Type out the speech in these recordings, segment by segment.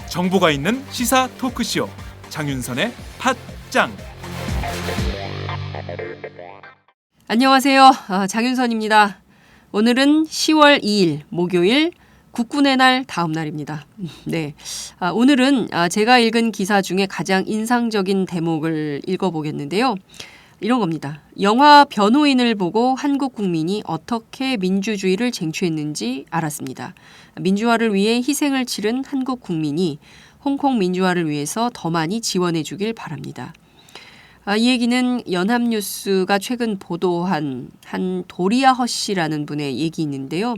정보가 있는 시사 토크쇼 장윤선의 팟짱. 안녕하세요. 장윤선입니다. 오늘은 10월 2일 목요일 국군의 날 다음 날입니다. 네, 오늘은 제가 읽은 기사 중에 가장 인상적인 대목을 읽어보겠는데요. 이런 겁니다. 영화 변호인을 보고 한국 국민이 어떻게 민주주의를 쟁취했는지 알았습니다. 민주화를 위해 희생을 치른 한국 국민이 홍콩 민주화를 위해서 더 많이 지원해 주길 바랍니다. 이 얘기는 연합뉴스가 최근 보도한 한 도리아 허 씨라는 분의 얘기인데요.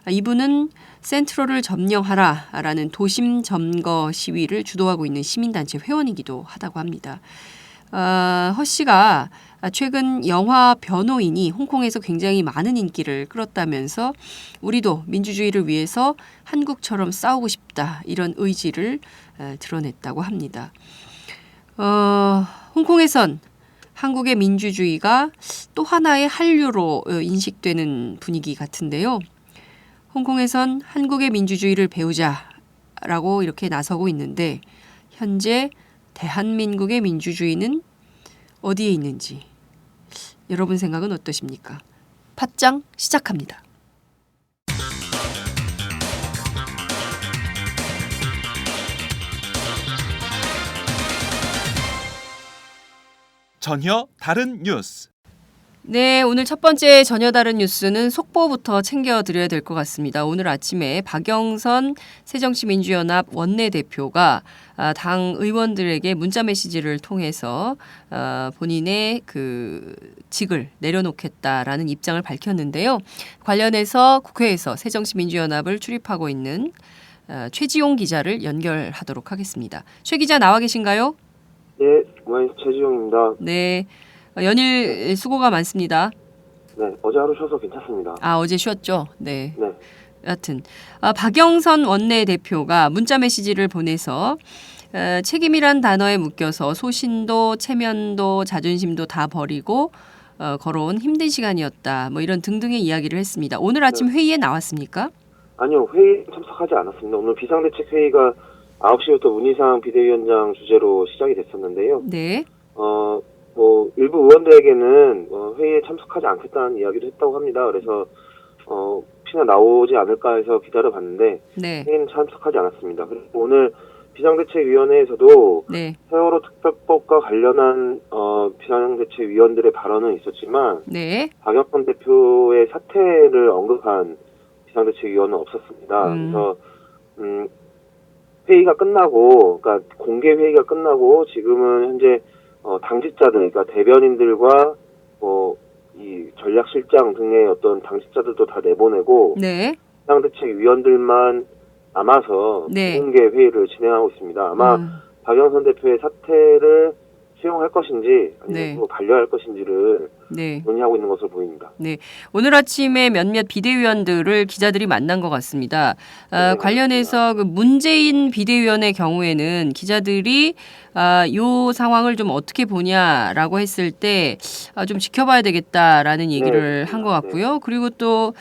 이분은 센트럴을 점령하라라는 도심 점거 시위를 주도하고 있는 시민단체 회원이기도 하다고 합니다. 허 씨가 최근 영화 변호인이 홍콩에서 굉장히 많은 인기를 끌었다면서 우리도 민주주의를 위해서 한국처럼 싸우고 싶다 이런 의지를 드러냈다고 합니다. 홍콩에선 한국의 민주주의가 또 하나의 한류로 인식되는 분위기 같은데요. 홍콩에선 한국의 민주주의를 배우자라고 이렇게 나서고 있는데 현재 대한민국의 민주주의는 어디에 있는지 여러분 생각은 어떠십니까? 팟짱 시작합니다. 전혀 다른 뉴스. 네, 오늘 첫 번째 전혀 다른 뉴스는 속보부터 챙겨드려야 될 것 같습니다. 오늘 아침에 박영선 새정치민주연합 원내대표가 당 의원들에게 문자 메시지를 통해서 본인의 그 직을 내려놓겠다라는 입장을 밝혔는데요. 관련해서 국회에서 새정치민주연합을 출입하고 있는 최지용 기자를 연결하도록 하겠습니다. 최 기자 나와 계신가요? 네, 최지용입니다. 네. 연일 수고가 많습니다. 네, 어제 하루 쉬어서 괜찮습니다. 어제 쉬었죠? 네. 네. 여하튼 박영선 원내대표가 문자 메시지를 보내서 책임이란 단어에 묶여서 소신도 체면도 자존심도 다 버리고 걸어온 힘든 시간이었다. 뭐 이런 등등의 이야기를 했습니다. 오늘 아침 회의에 나왔습니까? 아니요, 회의에 참석하지 않았습니다. 오늘 비상대책회의가 9시부터 문희상 비대위원장 주재로 시작이 됐었는데요. 네. 일부 의원들에게는 회의에 참석하지 않겠다는 이야기도 했다고 합니다. 그래서 혹시나 나오지 않을까 해서 기다려봤는데 네. 회의는 참석하지 않았습니다. 그리고 오늘 비상대책위원회에서도 네. 세월호 특별법과 관련한 비상대책위원들의 발언은 있었지만 네. 박영선 대표의 사퇴를 언급한 비상대책위원은 없었습니다. 그래서 회의가 끝나고, 그러니까 공개 회의가 끝나고 지금은 현재 당직자들, 그러니까 대변인들과 이 전략실장 등의 어떤 당직자들도 다 내보내고 네. 비상대책위원들만 남아서 네. 공개 회의를 진행하고 있습니다. 아마 박영선 대표의 사퇴를 수용할 것인지 아니면 네. 또 반려할 것인지를 네. 논의하고 있는 것으로 보입니다. 네, 오늘 아침에 몇몇 비대위원들을 기자들이 만난 것 같습니다. 관련해서 그 문재인 비대위원의 경우에는 기자들이 이 상황을 좀 어떻게 보냐라고 했을 때 좀 지켜봐야 되겠다라는 얘기를 한 것 같고요. 그리고 또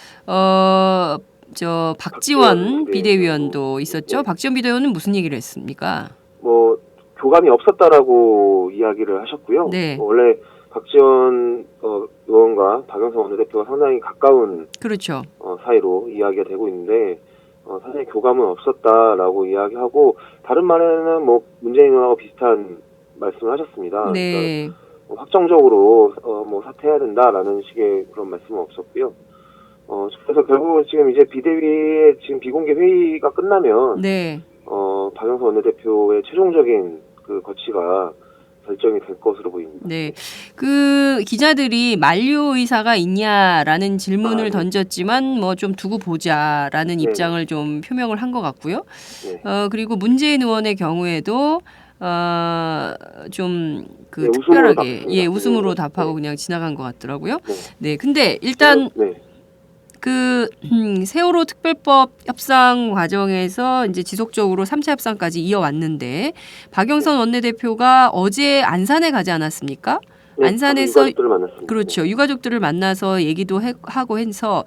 박지원 비대위원도 있었죠. 네. 박지원 비대위원은 무슨 얘기를 했습니까? 교감이 없었다라고 이야기를 하셨고요. 네. 원래 박지원 의원과 박영선 원내대표가 상당히 가까운 그렇죠. 사이로 이야기가 되고 있는데 사실 교감은 없었다라고 이야기하고 다른 말에는 문재인 의원하고 비슷한 말씀을 하셨습니다. 네. 그러니까 확정적으로 사퇴해야 된다라는 식의 그런 말씀은 없었고요. 그래서 결국은 지금 이제 비대위의 지금 비공개 회의가 끝나면 네. 박영선 원내대표의 최종적인 그 거취가 결정이 될 것으로 보입니다. 네, 그 기자들이 만류 의사가 있냐라는 질문을 던졌지만 좀 두고 보자라는 입장을 좀 표명을 한 것 같고요. 네. 그리고 문재인 의원의 경우에도 좀 네, 특별하게 웃음으로 웃음으로 네. 답하고 그냥 지나간 것 같더라고요. 네. 네, 근데 일단 네. 세월호 특별법 협상 과정에서 이제 지속적으로 3차 협상까지 이어왔는데 박영선 원내대표가 어제 안산에 가지 않았습니까? 네, 안산에서 유가족들을 만났습니다. 그렇죠. 유가족들을 만나서 얘기도 하고 해서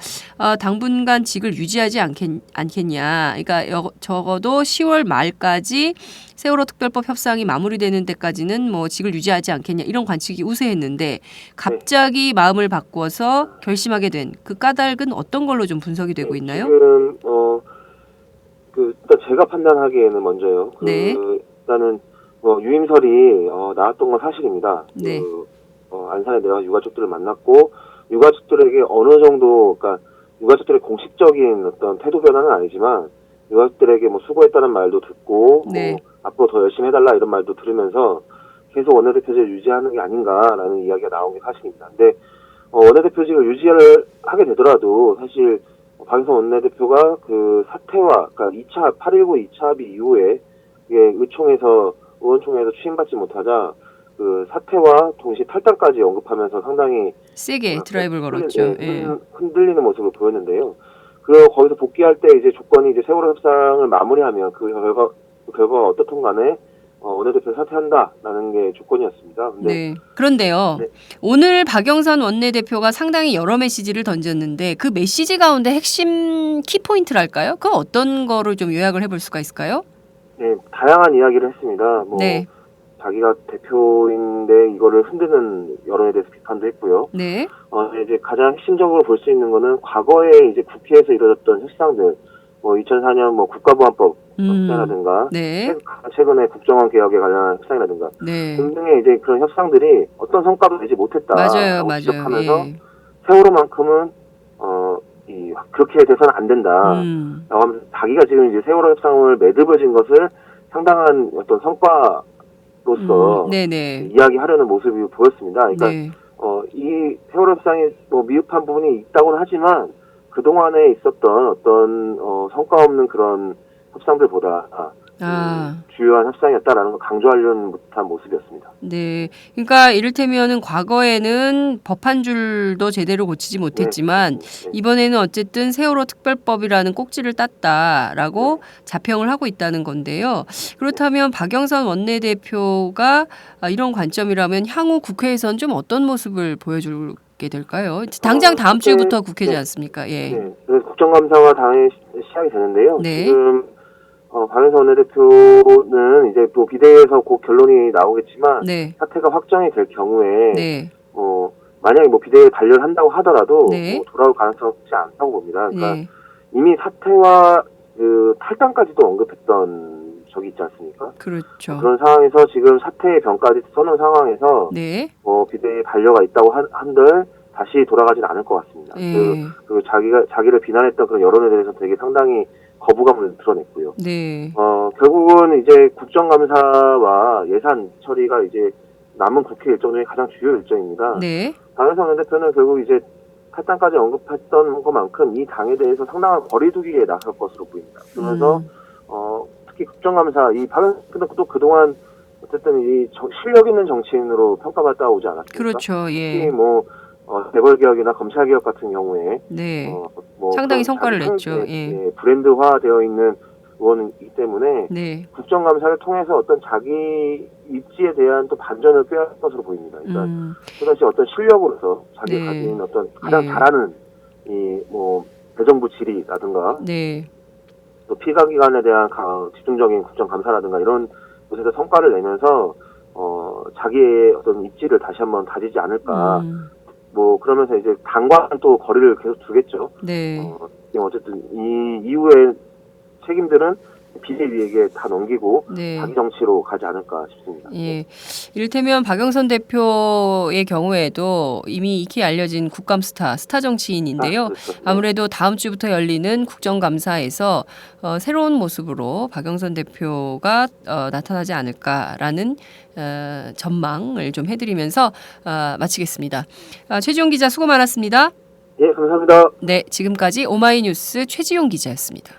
당분간 직을 유지하지 않겠냐. 그러니까 적어도 10월 말까지 세월호 특별법 협상이 마무리되는 데까지는 뭐 직을 유지하지 않겠냐 이런 관측이 우세했는데 갑자기 마음을 바꿔서 결심하게 된 그 까닭은 어떤 걸로 좀 분석이 되고 있나요? 지금 일단 제가 판단하기에는 먼저요. 네. 일단은 유임설이 나왔던 건 사실입니다. 네. 안산에 내가 유가족들을 만났고 유가족들에게 어느 정도 그러니까 유가족들의 공식적인 어떤 태도 변화는 아니지만 유가족들에게 뭐 수고했다는 말도 듣고 네. 앞으로 더 열심히 해달라 이런 말도 들으면서 계속 원내대표직을 유지하는 게 아닌가라는 이야기가 나온 게 사실입니다. 근데 원내대표직을 유지를 하게 되더라도 사실 박영선 원내대표가 그 사태와 그러니까 8.19 2차 합의 이후에 이게 의원총회에서 취임받지 못하자 그 사태와 동시에 탈당까지 언급하면서 상당히 세게 드라이브를 걸었죠. 흔들리는 모습을 보였는데요. 그리고 거기서 복귀할 때 이제 조건이 이제 세월호 협상을 마무리하면 그 결과가 어떻든 간에 원내대표 사퇴한다라는 게 조건이었습니다. 근데 네. 그런데요. 네. 오늘 박영선 원내대표가 상당히 여러 메시지를 던졌는데 그 메시지 가운데 핵심 키포인트랄까요? 그 어떤 거를 좀 요약을 해볼 수가 있을까요? 네, 다양한 이야기를 했습니다. 네. 자기가 대표인데 이거를 흔드는 여론에 대해서 비판도 했고요. 네. 이제 가장 핵심적으로 볼 수 있는 거는 과거에 이제 국회에서 이루어졌던 협상들, 2004년 국가보안법 협상이라든가, 네. 최근에 국정원 개혁에 관련한 협상이라든가, 네. 등등의 이제 그런 협상들이 어떤 성과도 내지 못했다. 맞아요. 지적하면서 예. 세월호만큼은 그렇게 돼서는 안 된다. 라고 하면서 자기가 지금 이제 세월호 협상을 매듭을 진 것을 상당한 어떤 성과로서 네네. 이야기하려는 모습이 보였습니다. 그러니까 네. 이 세월호 협상이 미흡한 부분이 있다고는 하지만 그동안에 있었던 어떤 성과 없는 그런 협상들보다 주요한 협상이었다라는 걸 강조하려는 듯한 모습이었습니다. 네. 그러니까 이를테면은 과거에는 법 한 줄도 제대로 고치지 못했지만 네. 이번에는 어쨌든 세월호 특별법이라는 꼭지를 땄다라고 자평을 하고 있다는 건데요. 그렇다면 박영선 원내대표가 이런 관점이라면 향후 국회에선 좀 어떤 모습을 보여주게 될까요? 당장 다음 주부터 국회지 않습니까? 예. 네. 그래서 국정감사가 당연히 시작이 되는데요. 네. 지금 박영선 원내대표는 이제 또 비대위에서 곧 결론이 나오겠지만 네. 사태가 확정이 될 경우에 네. 만약에 비대위에 단련한다고 하더라도 네. 돌아올 가능성은 없지 않다고 봅니다. 그러니까 네. 이미 사태와 그 탈당까지도 언급했던 적이 있지 않습니까? 그렇죠. 그런 상황에서 지금 사태의 병까지 서는 상황에서 네. 비대위 반려가 있다고 한들 다시 돌아가진 않을 것 같습니다. 네. 그리고 자기를 비난했던 그런 여론에 대해서 되게 상당히 거부감을 드러냈고요. 네. 결국은 이제 국정감사와 예산 처리가 이제 남은 국회 일정 중에 가장 주요 일정입니다. 네. 박영선 원내대표는 결국 이제 탈당까지 언급했던 것만큼 이 당에 대해서 상당한 거리두기에 나설 것으로 보입니다. 그러면서 특히 국정감사 이 박영선 대표도 그동안 어쨌든 이 실력 있는 정치인으로 평가받다 오지 않았습니까? 그렇죠. 예. 특히 재벌개혁이나 검찰개혁 같은 경우에 네. 상당히 성과를 냈죠. 예. 브랜드화되어 있는 의원이기 때문에 네. 국정감사를 통해서 어떤 자기 입지에 대한 또 반전을 꾀할 것으로 보입니다. 그러니까 그것이 어떤 실력으로서 자기가 네. 가진 어떤 가장 네. 잘하는 대정부 질의라든가 네. 또 피감기관에 대한 집중적인 국정감사라든가 이런 곳에서 성과를 내면서 자기의 어떤 입지를 다시 한번 다지지 않을까. 그러면서 이제 당과는 또 거리를 계속 두겠죠. 네. 어쨌든 이 이후에 책임들은 비대위에게 다 넘기고 네. 자기 정치로 가지 않을까 싶습니다. 예. 이를테면 박영선 대표의 경우에도 이미 익히 알려진 국감 스타 정치인인데요. 그렇죠. 네. 아무래도 다음 주부터 열리는 국정감사에서 새로운 모습으로 박영선 대표가 나타나지 않을까라는 전망을 좀 해드리면서 마치겠습니다. 최지용 기자 수고 많았습니다. 예, 감사합니다. 네, 지금까지 오마이뉴스 최지용 기자였습니다.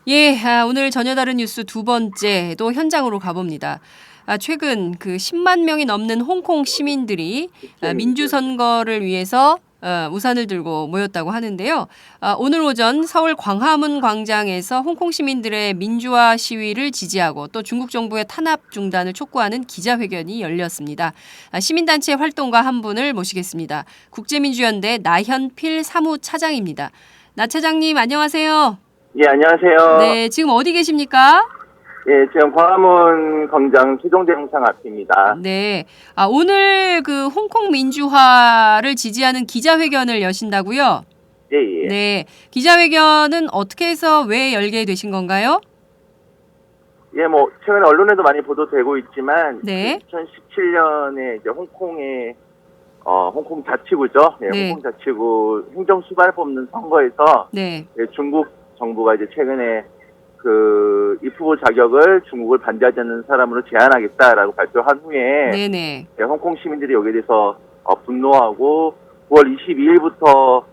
예, 오늘 전혀 다른 뉴스 두 번째 또 현장으로 가봅니다. 최근 그 10만 명이 넘는 홍콩 시민들이 민주 선거를 위해서 우산을 들고 모였다고 하는데요. 오늘 오전 서울 광화문 광장에서 홍콩 시민들의 민주화 시위를 지지하고 또 중국 정부의 탄압 중단을 촉구하는 기자회견이 열렸습니다. 시민단체 활동가 한 분을 모시겠습니다. 국제민주연대 나현필 사무차장입니다. 나 차장님 안녕하세요. 예, 안녕하세요. 네, 지금 어디 계십니까? 예, 지금 광화문 광장 최종대공상 앞입니다. 네. 오늘 그 홍콩 민주화를 지지하는 기자회견을 여신다고요? 예, 예. 네. 기자회견은 어떻게 해서 왜 열게 되신 건가요? 예, 뭐 최근에 언론에도 많이 보도되고 있지만 네. 2017년에 이제 홍콩의 홍콩 자치구죠. 예, 네. 홍콩 자치구 행정 수반을 뽑는 선거에서 네. 예, 중국 정부가 이제 최근에 그 입후보 자격을 중국을 반대하지 않는 사람으로 제한하겠다라고 발표한 후에 네네. 예, 홍콩 시민들이 여기에 대해서 분노하고 9월 22일부터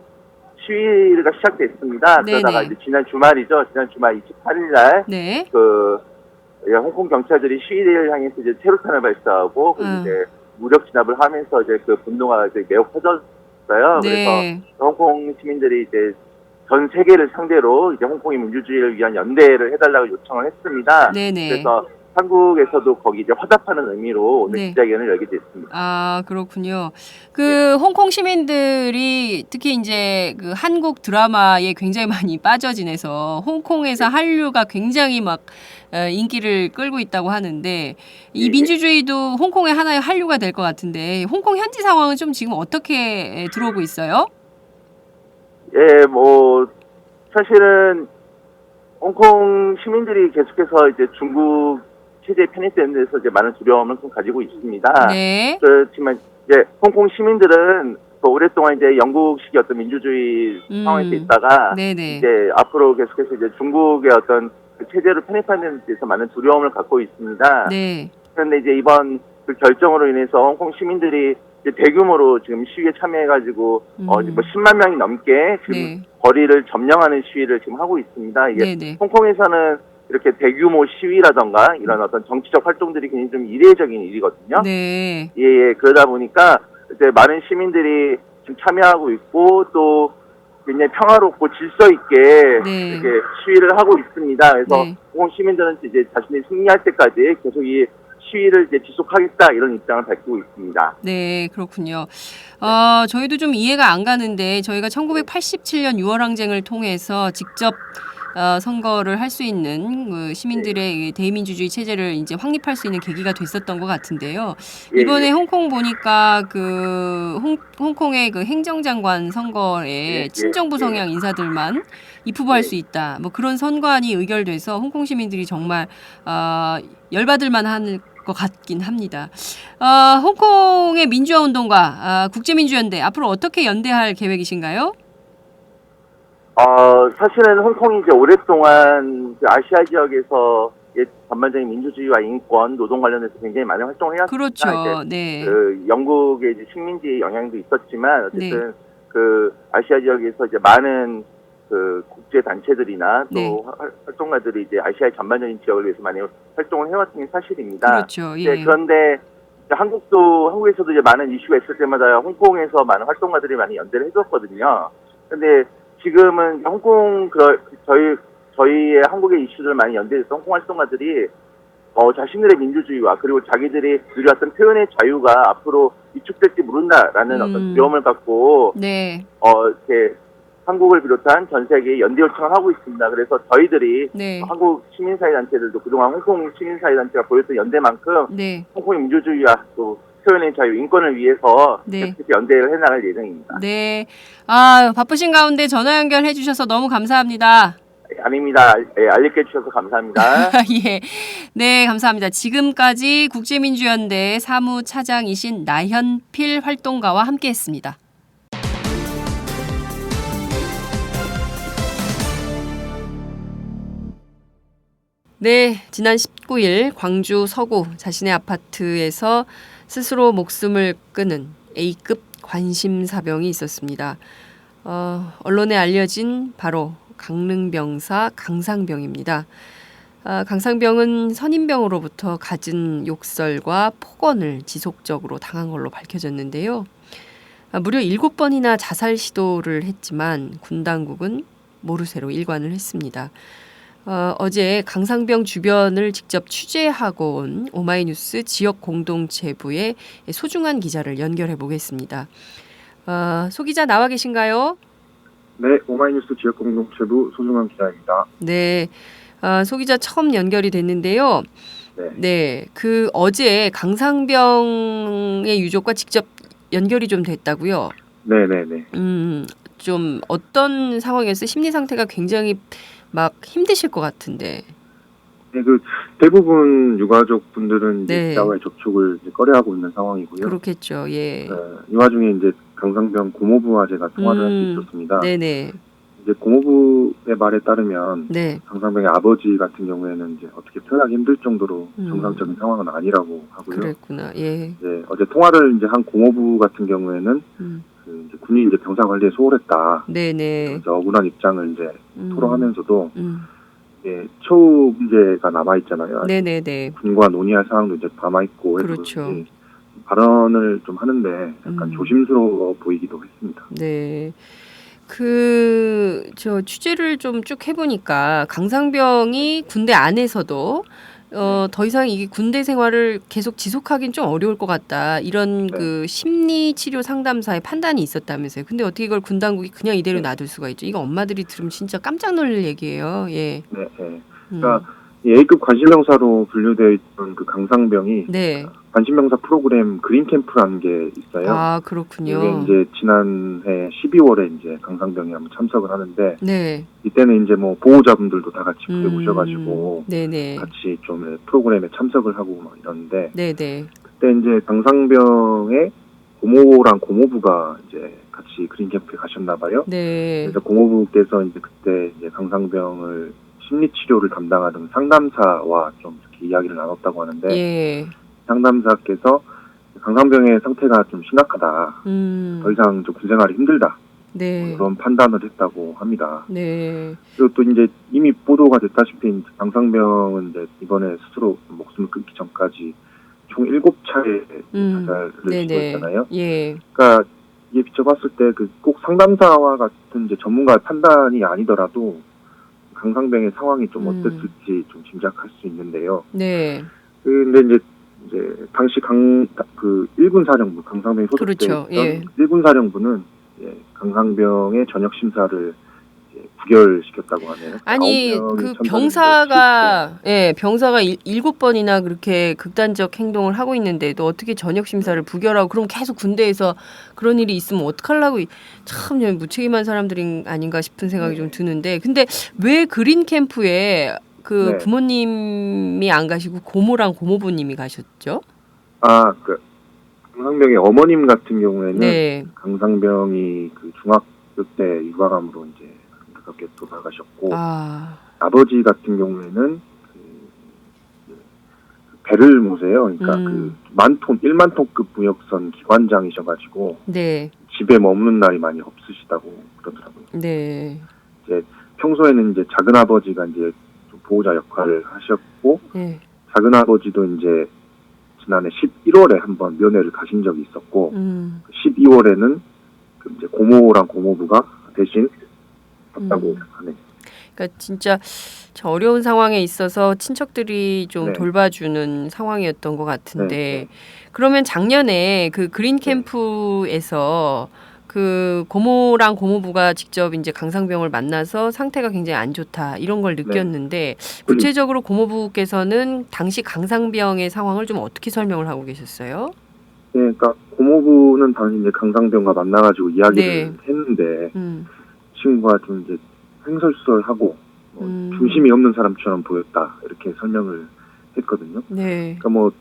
시위가 시작됐습니다. 네네. 그러다가 이제 지난 주말이죠. 지난 주말 28일 날 네. 홍콩 경찰들이 시위대를 향해서 이제 테러탄을 발사하고 이제 무력 진압을 하면서 이제 그 분노가 이제 매우 커졌어요. 네. 그래서 홍콩 시민들이 이제 전 세계를 상대로 이제 홍콩의 민주주의를 위한 연대를 해달라고 요청을 했습니다. 네네. 그래서 한국에서도 거기 이제 화답하는 의미로 오늘 네. 기자회견을 열게 됐습니다. 아, 그렇군요. 그 홍콩 시민들이 특히 이제 그 한국 드라마에 굉장히 많이 빠져 지내서 홍콩에서 한류가 굉장히 막 인기를 끌고 있다고 하는데 이 민주주의도 홍콩의 하나의 한류가 될 것 같은데 홍콩 현지 상황은 좀 지금 어떻게 들어오고 있어요? 예, 뭐 사실은 홍콩 시민들이 계속해서 이제 중국 체제에 편입되는 데서 이제 많은 두려움을 좀 가지고 있습니다. 네. 그렇지만 이제 홍콩 시민들은 또 오랫동안 이제 영국식 어떤 민주주의 상황에서 있다가 네네. 이제 앞으로 계속해서 이제 중국의 어떤 그 체제로 편입하는 데서 많은 두려움을 갖고 있습니다. 네. 그런데 이제 이번 그 결정으로 인해서 홍콩 시민들이 이제 대규모로 지금 시위에 참여해가지고 뭐 10만 명이 넘게 지금 네. 거리를 점령하는 시위를 지금 하고 있습니다. 이게 네네. 홍콩에서는 이렇게 대규모 시위라던가 이런 어떤 정치적 활동들이 굉장히 좀 이례적인 일이거든요. 네. 예, 그러다 보니까 이제 많은 시민들이 지금 참여하고 있고 또 굉장히 평화롭고 질서 있게 네. 이렇게 시위를 하고 있습니다. 그래서 네. 홍콩 시민들은 이제 자신이 승리할 때까지 계속 이 시위를 이제 지속하겠다 이런 입장을 밝히고 있습니다. 네, 그렇군요. 저희도 좀 이해가 안 가는데 저희가 1987년 6월 항쟁을 통해서 직접 선거를 할 수 있는 그 시민들의 대의민주주의 체제를 이제 확립할 수 있는 계기가 됐었던 것 같은데요. 이번에 홍콩 보니까 그 홍콩의 그 행정장관 선거에 친정부 성향 인사들만 입후보할 수 있다. 뭐 그런 선관위 의결돼서 홍콩 시민들이 정말 열받을 만한 것 같긴 합니다. 홍콩의 민주화 운동과 국제민주연대 앞으로 어떻게 연대할 계획이신가요? 사실은 홍콩이 이제 오랫동안 그 아시아 지역에서 전반적인 민주주의와 인권, 노동 관련해서 굉장히 많은 활동을 해왔습니다. 그렇죠. 네. 그 영국의 이제 식민지의 영향도 있었지만 어쨌든 그 아시아 지역에서 이제 많은 그 국제 단체들이나 또 활동가들이 이제 아시아의 전반적인 지역을 위해서 많이 활동을 해왔던 게 사실입니다. 그렇죠. 예. 네, 그런데 한국에서도 이제 많은 이슈가 있을 때마다 홍콩에서 많은 활동가들이 많이 연대를 해줬거든요. 근데 지금은 홍콩 저희의 한국의 이슈를 많이 연대해서 홍콩 활동가들이 자신들의 민주주의와 그리고 자기들이 누려왔던 표현의 자유가 앞으로 위축될지 모른다라는 어떤 두려움을 갖고 이렇게 한국을 비롯한 전 세계에 연대 요청을 하고 있습니다. 그래서 저희들이 한국 시민사회단체들도 그동안 홍콩 시민사회단체가 보였던 연대만큼 홍콩의 민주주의와 또 표현의 자유, 인권을 위해서 계속해서 연대를 해나갈 예정입니다. 네. 바쁘신 가운데 전화 연결해 주셔서 너무 감사합니다. 아닙니다. 알리게 해주셔서 감사합니다. 예. 네, 감사합니다. 지금까지 국제민주연대 사무차장이신 나현필 활동가와 함께했습니다. 네, 지난 19일 광주 서구 자신의 아파트에서 스스로 목숨을 끊은 A급 관심사병이 있었습니다. 언론에 알려진 바로 강릉병사 강상병입니다. 강상병은 선임병으로부터 갖은 욕설과 폭언을 지속적으로 당한 걸로 밝혀졌는데요. 무려 7번이나 자살 시도를 했지만 군 당국은 모르쇠로 일관을 했습니다. 어제 강상병 주변을 직접 취재하고 온 오마이뉴스 지역 공동체부의 소중한 기자를 연결해 보겠습니다. 소 기자 나와 계신가요? 네, 오마이뉴스 지역 공동체부 소중한 기자입니다. 네, 소 기자 처음 연결이 됐는데요. 네, 그 어제 강상병의 유족과 직접 연결이 좀 됐다고요? 네네네. 좀 어떤 상황이었어요? 심리 상태가 굉장히 막 힘드실 것 같은데. 네, 그 대부분 유가족 분들은 네. 기자와의 접촉을 이제 꺼려하고 있는 상황이고요. 그렇겠죠. 예. 이 와중에 이제 강상병 고모부와 제가 통화를 할 수 있었습니다. 네네. 이제 고모부의 말에 따르면 네. 강상병의 아버지 같은 경우에는 이제 어떻게 표현하기 힘들 정도로 정상적인 상황은 아니라고 하고요. 그랬구나. 예. 이제 어제 통화를 이제 한 고모부 같은 경우에는 그 이제 군이 이제 병사 관리에 소홀했다. 네네. 이제 억울한 입장을 이제 토로하면서도 예, 처우 문제가 남아 있잖아요. 네네네. 군과 논의할 사항도 이제 남아 있고 그렇죠. 발언을 좀 하는데 약간 조심스러워 보이기도 했습니다. 네. 저 취재를 좀 쭉 해보니까 강상병이 군대 안에서도 더 이상 이게 군대 생활을 계속 지속하기는 좀 어려울 것 같다. 이런 네. 그 심리 치료 상담사의 판단이 있었다면서요. 근데 어떻게 이걸 군 당국이 그냥 이대로 놔둘 수가 있죠? 이거 엄마들이 들으면 진짜 깜짝 놀랄 얘기예요. 예. 네, 네. 그러니까 A급 관심병사로 분류되어 있던 그 강상병이 네. 관심병사 프로그램 그린 캠프라는 게 있어요. 아, 그렇군요. 이게 이제 지난해 12월에 이제 강상병이 한번 참석을 하는데 네. 이때는 이제 뭐 보호자분들도 다 같이 부대 모셔가지고 네네. 같이 좀 프로그램에 참석을 하고 막 이러는데 네네. 그때 이제 강상병의 고모랑 고모부가 이제 같이 그린 캠프에 가셨나 봐요. 네. 그래서 고모부께서 이제 그때 이제 강상병을 심리 치료를 담당하던 상담사와 좀 이렇게 이야기를 나눴다고 하는데 예. 상담사께서 강상병의 상태가 좀 심각하다. 더 이상 좀 군생활이 힘들다. 네. 그런 판단을 했다고 합니다. 네. 그리고 또 이제 이미 보도가 됐다시피 강상병은 이제 이번에 스스로 목숨을 끊기 전까지 총 7차례 자살을 시도했잖아요. 예. 그러니까 이게 비춰봤을 때 그 꼭 상담사와 같은 이제 전문가의 판단이 아니더라도 강상병의 상황이 좀 어땠을지 좀 짐작할 수 있는데요. 네. 근데 이제 당시 그 1군 사령부 강상병이 소속돼 그렇죠. 있던 예. 1군 사령부는 강상병의 전역 심사를 부결시켰다고 하네요. 아니 9명이 그 참가했는데 병사가 7번이나 그렇게 극단적 행동을 하고 있는데도 어떻게 전역 심사를 부결하고 그럼 계속 군대에서 그런 일이 있으면 어떡하려고 참 무책임한 사람들이 아닌가 싶은 생각이 좀 드는데 근데 왜 그린 캠프에 그 부모님이 안 가시고 고모랑 고모부님이 가셨죠? 그 강상병의 어머님 같은 경우에는 네. 강상병이 그 중학교 때 유방암으로 이제 안타깝게 돌아가셨고 아버지 같은 경우에는 그 배를 모세요. 그러니까 그 1만톤급 무역선 기관장이셔가지고 네. 집에 머무는 날이 많이 없으시다고 그러더라고요. 네. 이제 평소에는 이제 작은 아버지가 이제 좀 보호자 역할을 하셨고 네. 작은 아버지도 이제 지난해 11월에 한번 면회를 가신 적이 있었고 12월에는 그 이제 고모랑 고모부가 대신 갔다고 하네요. 그러니까 진짜 참 어려운 상황에 있어서 친척들이 좀 네. 돌봐주는 상황이었던 것 같은데 네. 그러면 작년에 그 그린 캠프에서 그 고모랑 고모부가 직접 이제 강상병을 만나서 상태가 굉장히 안 좋다 이런 걸 느꼈는데 구체적으로 고모부께서는 당시 강상병의 상황을 좀 어떻게 설명을 하고 계셨어요? 네, 그러니까 고모부는 당시 이제 강상병과 만나가지고 이야기를 했는데 친구가 좀 이제 횡설수설하고 중심이 없는 사람처럼 보였다 이렇게 설명을 했거든요. 네. 그러니까 뭐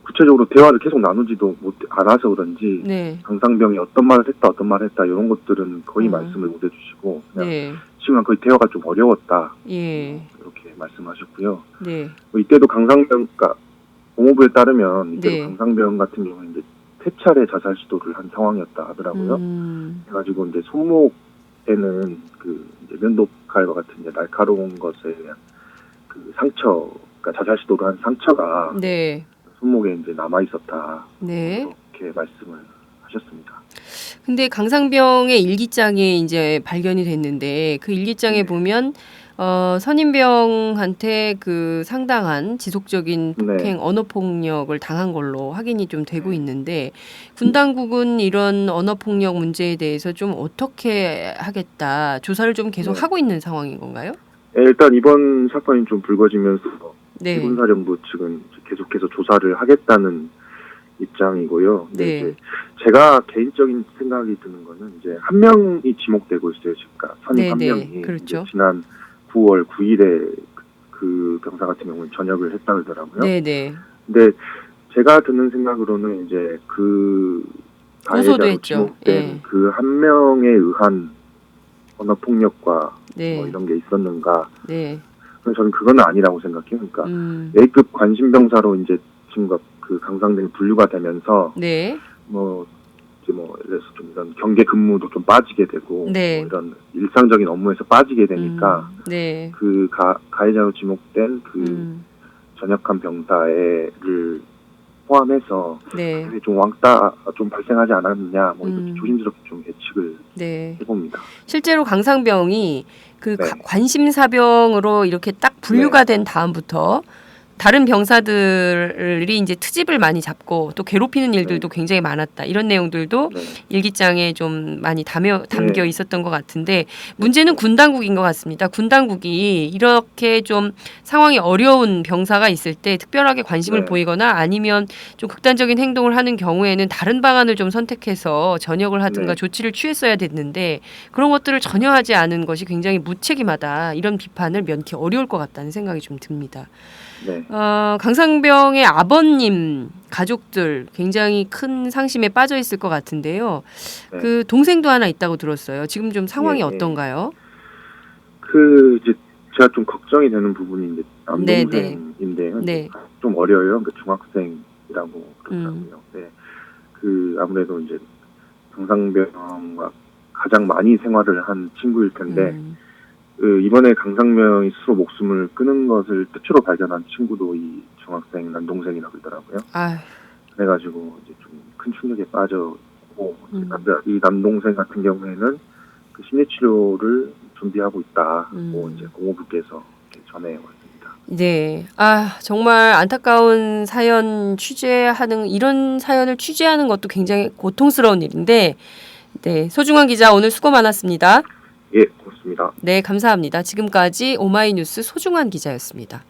구체적으로 대화를 계속 나누지도 않아서 그런지 강상병이 어떤 말을 했다 이런 것들은 거의 말씀을 못 해주시고 그냥 친구랑 거의 대화가 좀 어려웠다 이렇게 말씀하셨고요. 뭐 이때도 강상병, 그러니까 고모부에 따르면 이때도 강상병 같은 경우는 이제 3차례 자살 시도를 한 상황이었다 하더라고요. 그래가지고 이제 손목에는 그 이제 면도칼과 같은 이제 날카로운 것에 의한 그 상처, 그러니까 자살 시도를 한 상처가 네. 손목에 이제 남아 있었다. 네. 그렇게 말씀을 하셨습니다. 근데 강상병의 일기장에 이제 발견이 됐는데 그 일기장에 네. 보면 선임병한테 그 상당한 지속적인 폭행, 네. 언어폭력을 당한 걸로 확인이 좀 되고 있는데 군 당국은 이런 언어폭력 문제에 대해서 좀 어떻게 하겠다 조사를 좀 계속 네. 하고 있는 상황인 건가요? 일단 이번 사건이 좀 불거지면서 네. 기본사령부 측은 계속해서 조사를 하겠다는 입장이고요. 근데 네. 이제 제가 개인적인 생각이 드는 거는 이제 한 명이 지목되고 있어요. 그러니까 선임 한 네, 네. 명이 그렇죠. 이제 지난 9월 9일에 그 병사 같은 경우는 전역을 했다 그러더라고요. 네네. 근데 제가 드는 생각으로는 이제 그 고소도 가해자로 했죠. 지목된 예. 그 한 명에 의한 언어 폭력과 네. 뭐 이런 게 있었는가? 네. 그래서 저는 그건 아니라고 생각해요. 그러니까 A급 관심병사로 이제 지금 그 강상병이 분류가 되면서 네. 뭐 이제 뭐 예를 들어서 좀 이런 경계 근무도 좀 빠지게 되고 네. 뭐 이런 일상적인 업무에서 빠지게 되니까 네. 그 가해자로 지목된 그 전역한 병사를 포함해서 네. 좀 왕따 좀 발생하지 않았느냐 뭐 이렇게 조심스럽게 좀 예측을 네. 해봅니다. 실제로 강상병이 그 네. 관심사병으로 이렇게 딱 분류가 된 다음부터 다른 병사들이 이제 트집을 많이 잡고 또 괴롭히는 일들도 굉장히 많았다. 이런 내용들도 네. 일기장에 좀 많이 담겨 네. 있었던 것 같은데 문제는 군 당국인 것 같습니다. 군 당국이 이렇게 좀 상황이 어려운 병사가 있을 때 특별하게 관심을 네. 보이거나 아니면 좀 극단적인 행동을 하는 경우에는 다른 방안을 좀 선택해서 전역을 하든가 네. 조치를 취했어야 됐는데 그런 것들을 전혀 하지 않은 것이 굉장히 무책임하다. 이런 비판을 면키 어려울 것 같다는 생각이 좀 듭니다. 네. 강상병의 아버님 가족들 굉장히 큰 상심에 빠져 있을 것 같은데요. 네. 그 동생도 하나 있다고 들었어요. 지금 좀 상황이 네. 어떤가요? 그 이제 제가 좀 걱정이 되는 부분이 이제 네, 남동생인데요. 네. 좀 어려요. 그 중학생이라고 그러더라고요. 네. 그 아무래도 이제 강상병과 가장 많이 생활을 한 친구일 텐데. 그 이번에 강상병이 스스로 목숨을 끊은 것을 끝으로 발견한 친구도 이 중학생 남동생이라고 그러더라고요. 아휴. 그래가지고 이제 좀 큰 충격에 빠졌고 이 남동생 같은 경우에는 그 심리 치료를 준비하고 있다고 이제 공보부께서 전해왔습니다. 네, 정말 안타까운 사연 이런 사연을 취재하는 것도 굉장히 고통스러운 일인데, 네, 소중한 기자 오늘 수고 많았습니다. 예, 고맙습니다. 네, 감사합니다. 지금까지 오마이뉴스 소중한 기자였습니다.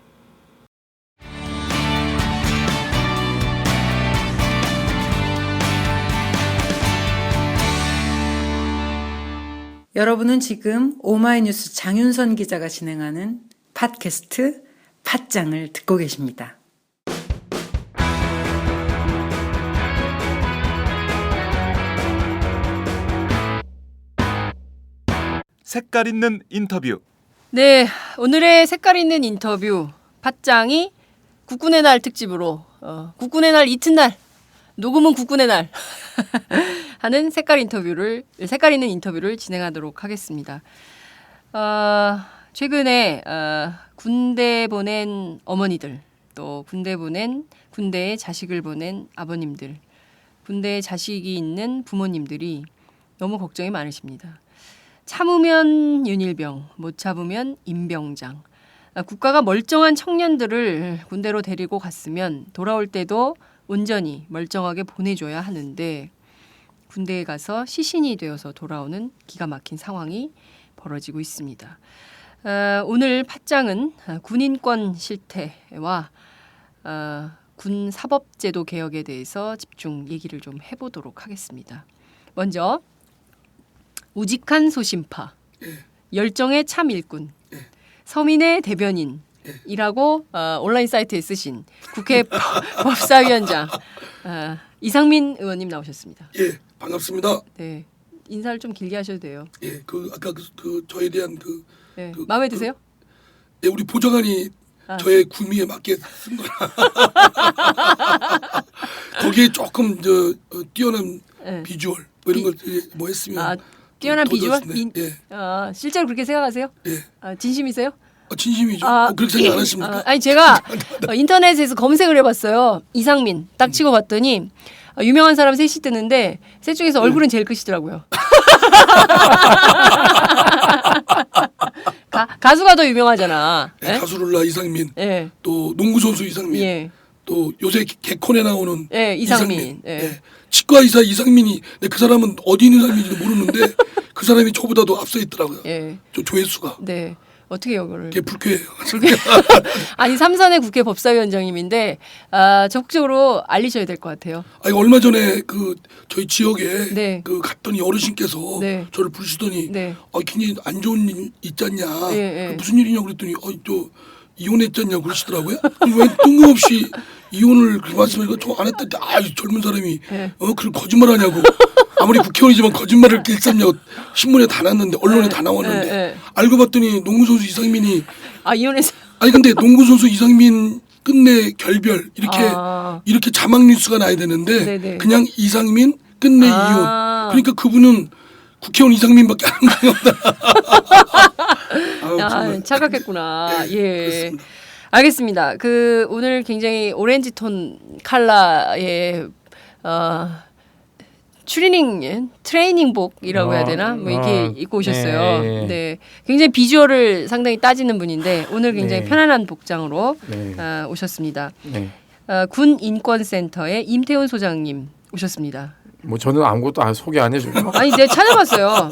여러분은 지금 오마이뉴스 장윤선 기자가 진행하는 팟캐스트 팟짱을 듣고 계십니다. 색깔 있는 인터뷰. 네, 오늘의 색깔 있는 인터뷰 팟짱이 국군의 날 특집으로 국군의 날 이튿날 녹음은 국군의 날 하는 색깔 있는 인터뷰를 진행하도록 하겠습니다. 최근에 군대 보낸 어머니들, 또 군대에 자식을 보낸 아버님들, 군대에 자식이 있는 부모님들이 너무 걱정이 많으십니다. 참으면 윤일병, 못 참으면 임병장. 국가가 멀쩡한 청년들을 군대로 데리고 갔으면 돌아올 때도 온전히 멀쩡하게 보내줘야 하는데 군대에 가서 시신이 되어서 돌아오는 기가 막힌 상황이 벌어지고 있습니다. 오늘 팟짱은 군인권 실태와 군 사법제도 개혁에 대해서 집중 얘기를 좀 해보도록 하겠습니다. 먼저 우직한 소신파, 열정의 참 일꾼, 서민의 대변인이라고 온라인 사이트에 쓰신 국회 법사위원장 이상민 의원님 나오셨습니다. 예, 반갑습니다. 네, 인사를 좀 길게 하셔도 돼요. 예, 아까 저에 대한 네, 마음에 드세요? 예, 우리 보좌관이 저의 구미에 맞게 쓴 거라. 거기에 조금 뛰어난 비주얼 뭐 이런 걸 했으면 뛰어난 비주얼? 예. 실제로 그렇게 생각하세요? 예. 진심이세요? 진심이죠. 그렇게 생각 안 하십니까? 아니 제가 인터넷에서 검색을 해봤어요. 이상민 딱 찍어봤더니 유명한 사람 셋이 뜨는데 셋 중에서 얼굴은 제일 크시더라고요. 가수가 더 유명하잖아. 네, 가수룰라 이상민, 네. 또 농구 선수 이상민, 예. 또 요새 개콘에 나오는 이상민. 예. 치과 의사 이상민이 그 사람은 어디 있는 사람인지도 모르는데 그 사람이 저보다도 앞서 있더라고요. 예. 저 조회수가. 네. 어떻게 이거를? 그게 불쾌해요. 아니 삼선의 국회 법사위원장님인데 적극적으로 알리셔야 될 것 같아요. 아니 얼마 전에 그 저희 지역에 네. 그 갔더니 어르신께서 네. 저를 부르시더니 네. 굉장히 안 좋은 일 있잖냐. 예. 그 무슨 일이냐고 그랬더니 저 이혼했잖냐고 그러시더라고요. 왜 뜬금없이 이혼을 그렇게 말씀하니까 저 안 했다는데 젊은 사람이 그걸 거짓말하냐고. 아무리 국회의원이지만 거짓말을 일삼냐고 신문에 다 났는데 언론에 다 나왔는데 알고 봤더니 농구선수 이상민이 이혼해서 아니 근데 농구선수 이상민 끝내 결별 이렇게 자막 뉴스가 나야 되는데 네네. 그냥 이상민 끝내 이혼. 그러니까 그분은 국회의원 이상민밖에 안 나온다. 착각했구나. 예. 그렇습니다. 알겠습니다. 오늘 굉장히 오렌지 톤 컬러의 트레이닝복이라고 해야 되나? 뭐 이렇게 입고 오셨어요. 네. 굉장히 비주얼을 상당히 따지는 분인데 오늘 굉장히 편안한 복장으로 오셨습니다. 군 인권센터의 임태훈 소장님 오셨습니다. 뭐 저는 아무것도 소개 안 해줘요. 아니 내가 찾아봤어요.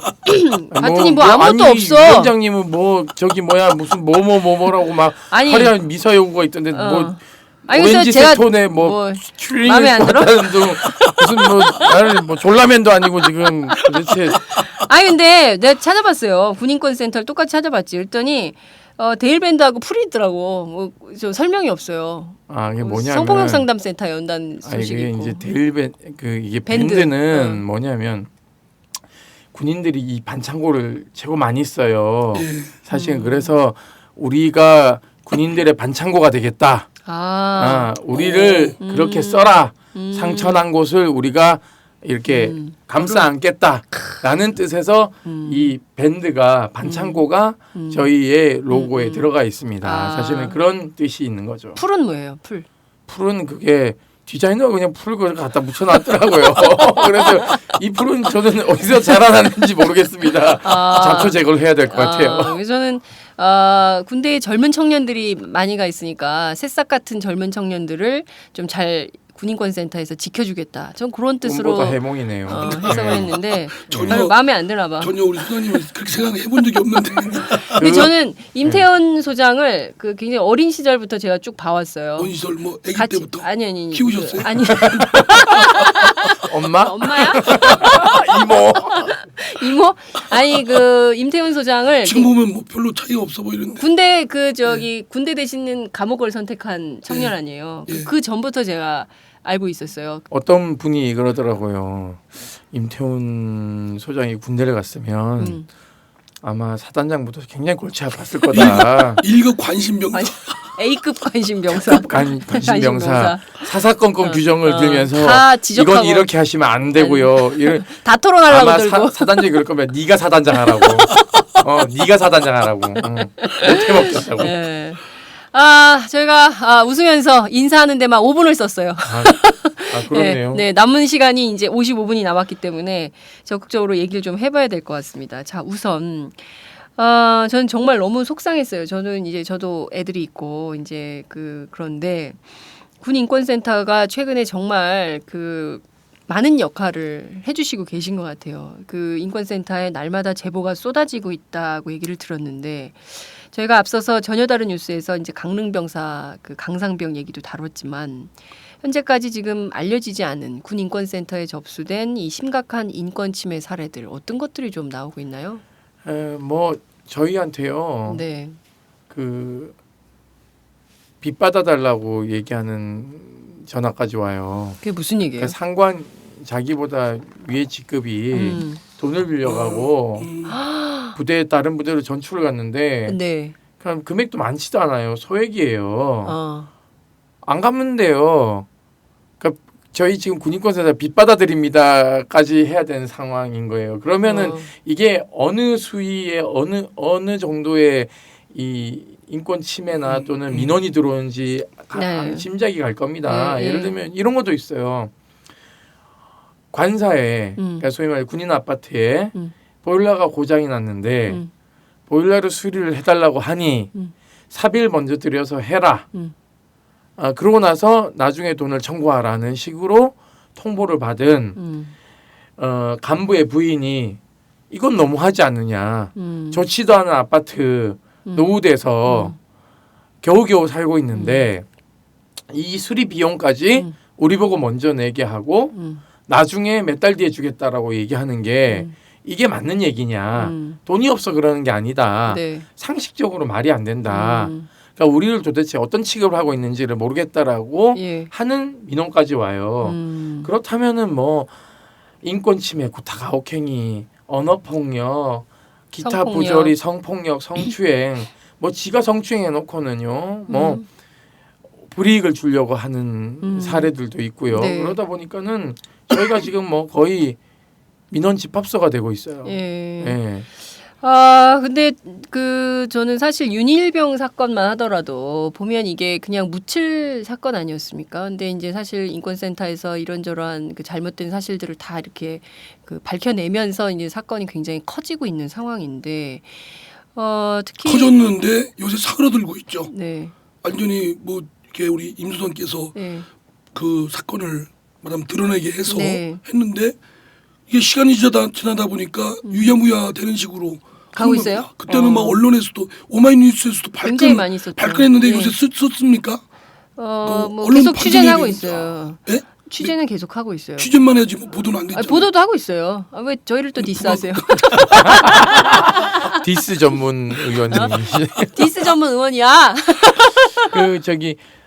봤더니 뭐 아무것도 없어. 위원장님은 뭐 저기 무슨 뭐라고 막 화려한 미사 요구가 있던데 뭐 오렌지색 톤에 튜닝을 마음에 안 들어? 무슨 나는 졸라맨도 아니고 지금 도대체. 아니 근데 내가 찾아봤어요. 군인권센터를 똑같이 찾아봤지. 그랬더니 데일밴드하고 풀이 있더라고. 저 설명이 없어요. 이게 뭐냐면 성폭력 상담센터 연단 소식이 이게 있고. 이제 이게 밴드는 뭐냐면 군인들이 이 반창고를 최고 많이 써요. 사실은 그래서 우리가 군인들의 반창고가 되겠다. 우리를 그렇게 써라. 상처난 곳을 우리가 이렇게 감싸 안겠다라는 뜻에서 이 밴드가 반창고가 저희의 로고에 들어가 있습니다. 사실은 그런 뜻이 있는 거죠. 풀은 뭐예요? 풀은 그게 디자이너가 그냥 풀을 그걸 갖다 붙여놨더라고요. 그래서 이 풀은 저는 어디서 자라나는지 모르겠습니다. 잡초 제거를 해야 될 것 같아요. 저는 군대에 젊은 청년들이 많이 가 있으니까 새싹 같은 젊은 청년들을 좀 잘 군인권센터에서 지켜주겠다. 전 그런 뜻으로 꿈보다 해몽이네요. 해석을 했는데 전혀 마음에 안 드나 봐. 전혀 우리 소장님은 그렇게 생각해 본 적이 없는데. 근데 저는 임태현 소장을 굉장히 어린 시절부터 제가 쭉 봐왔어요. 어린 시절 아기 때부터 아니 키우셨어요? 아니 엄마야? 이모? 아니 임태훈 소장을 지금 보면 별로 차이가 없어 보이는데. 군대 군대 대신은 감옥을 선택한 청년 아니에요. 그 전부터 제가 알고 있었어요. 어떤 분이 그러더라고요. 임태훈 소장이 군대를 갔으면 아마 사단장부터 굉장히 골치 아팠을 거다. 1급 관심병사. A급 관심병사. 관심병사. 사사건건 규정을 들면서 다 지적하고. 이건 이렇게 하시면 안 되고요. 다 토론하려고 아마 들고. 사단장이 그럴 거면 네가 사단장 하라고. 네가 사단장 하라고. 어떻게 먹겠다고. 네. 저희가 웃으면서 인사하는 데만 5분을 썼어요. 그렇네요. 네, 남은 시간이 이제 55분이 남았기 때문에 적극적으로 얘기를 좀 해봐야 될 것 같습니다. 자, 우선 저는 정말 너무 속상했어요. 저도 애들이 있고 이제 그런데 군 인권센터가 최근에 정말 많은 역할을 해주시고 계신 것 같아요. 인권센터에 날마다 제보가 쏟아지고 있다고 얘기를 들었는데. 저희가 앞서서 전혀 다른 뉴스에서 이제 강릉병사 강상병 얘기도 다뤘지만 현재까지 지금 알려지지 않은 군 인권센터에 접수된 이 심각한 인권 침해 사례들 어떤 것들이 좀 나오고 있나요? 저희한테요. 네. 빚 받아달라고 얘기하는 전화까지 와요. 그게 무슨 얘기예요? 상관 자기보다 위에 직급이 돈을 빌려가고 부대에 다른 부대로 전출을 갔는데 그럼 금액도 많지도 않아요. 소액이에요. 안 갚는 데요. 그러니까 저희 지금 군인권센터 빚 받아드립니다까지 해야 되는 상황인 거예요. 그러면은 이게 어느 수위의 어느 정도의 이 인권 침해나 또는 민원이 들어오는지 네. 짐작이 갈 겁니다. 예를 들면 이런 것도 있어요. 관사에 그러니까 소위 말해 군인 아파트에 보일러가 고장이 났는데 보일러를 수리를 해달라고 하니 사비를 먼저 들여서 해라. 그러고 나서 나중에 돈을 청구하라는 식으로 통보를 받은 간부의 부인이 이건 너무하지 않느냐. 좋지도 않은 아파트 노후돼서 겨우겨우 살고 있는데 이 수리 비용까지 우리 보고 먼저 내게 하고 나중에 몇 달 뒤에 주겠다라고 얘기하는 게 이게 맞는 얘기냐. 돈이 없어 그러는 게 아니다. 네. 상식적으로 말이 안 된다. 그러니까 우리를 도대체 어떤 취급을 하고 있는지를 모르겠다라고 예. 하는 민원까지 와요. 그렇다면은 뭐 인권 침해, 구타 가혹행위, 언어 폭력, 기타 성폭력. 부조리, 성폭력, 성추행, 뭐 지가 성추행 해놓고는요, 뭐 불이익을 주려고 하는 사례들도 있고요. 네. 그러다 보니까는 저희가 지금 뭐 거의 민원 집합소가 되고 있어요. 예. 예. 근데 저는 사실 윤일병 사건만 하더라도 보면 이게 그냥 묻힐 사건 아니었습니까? 근데 이제 사실 인권센터에서 이런저런 그 잘못된 사실들을 다 이렇게 밝혀내면서 이제 사건이 굉장히 커지고 있는 상황인데, 특히 커졌는데 요새 사그라들고 있죠. 네. 완전히 뭐 이렇게 우리 임수선께서 네. 그 사건을 말하면 드러내게 해서 네. 했는데 이게 시간이 지나다 보니까 유야무야 되는 식으로 가고 하는 있어요? 겁니다. 그때는 막 언론에서도 오마이뉴스에서도 굉장히 많이 썼죠. 발끈했는데 네. 요새 썼습니까? 뭐 언론 계속 취재하고 방송에 있어요. 예? 취재는 계속 하고 있어요. 취재만 해야지 뭐 보도는 안 되죠. 보도도 하고 있어요. 왜 저희를 또 디스하세요? 디스 전문 의원님이시. 디스 전문 의원이야.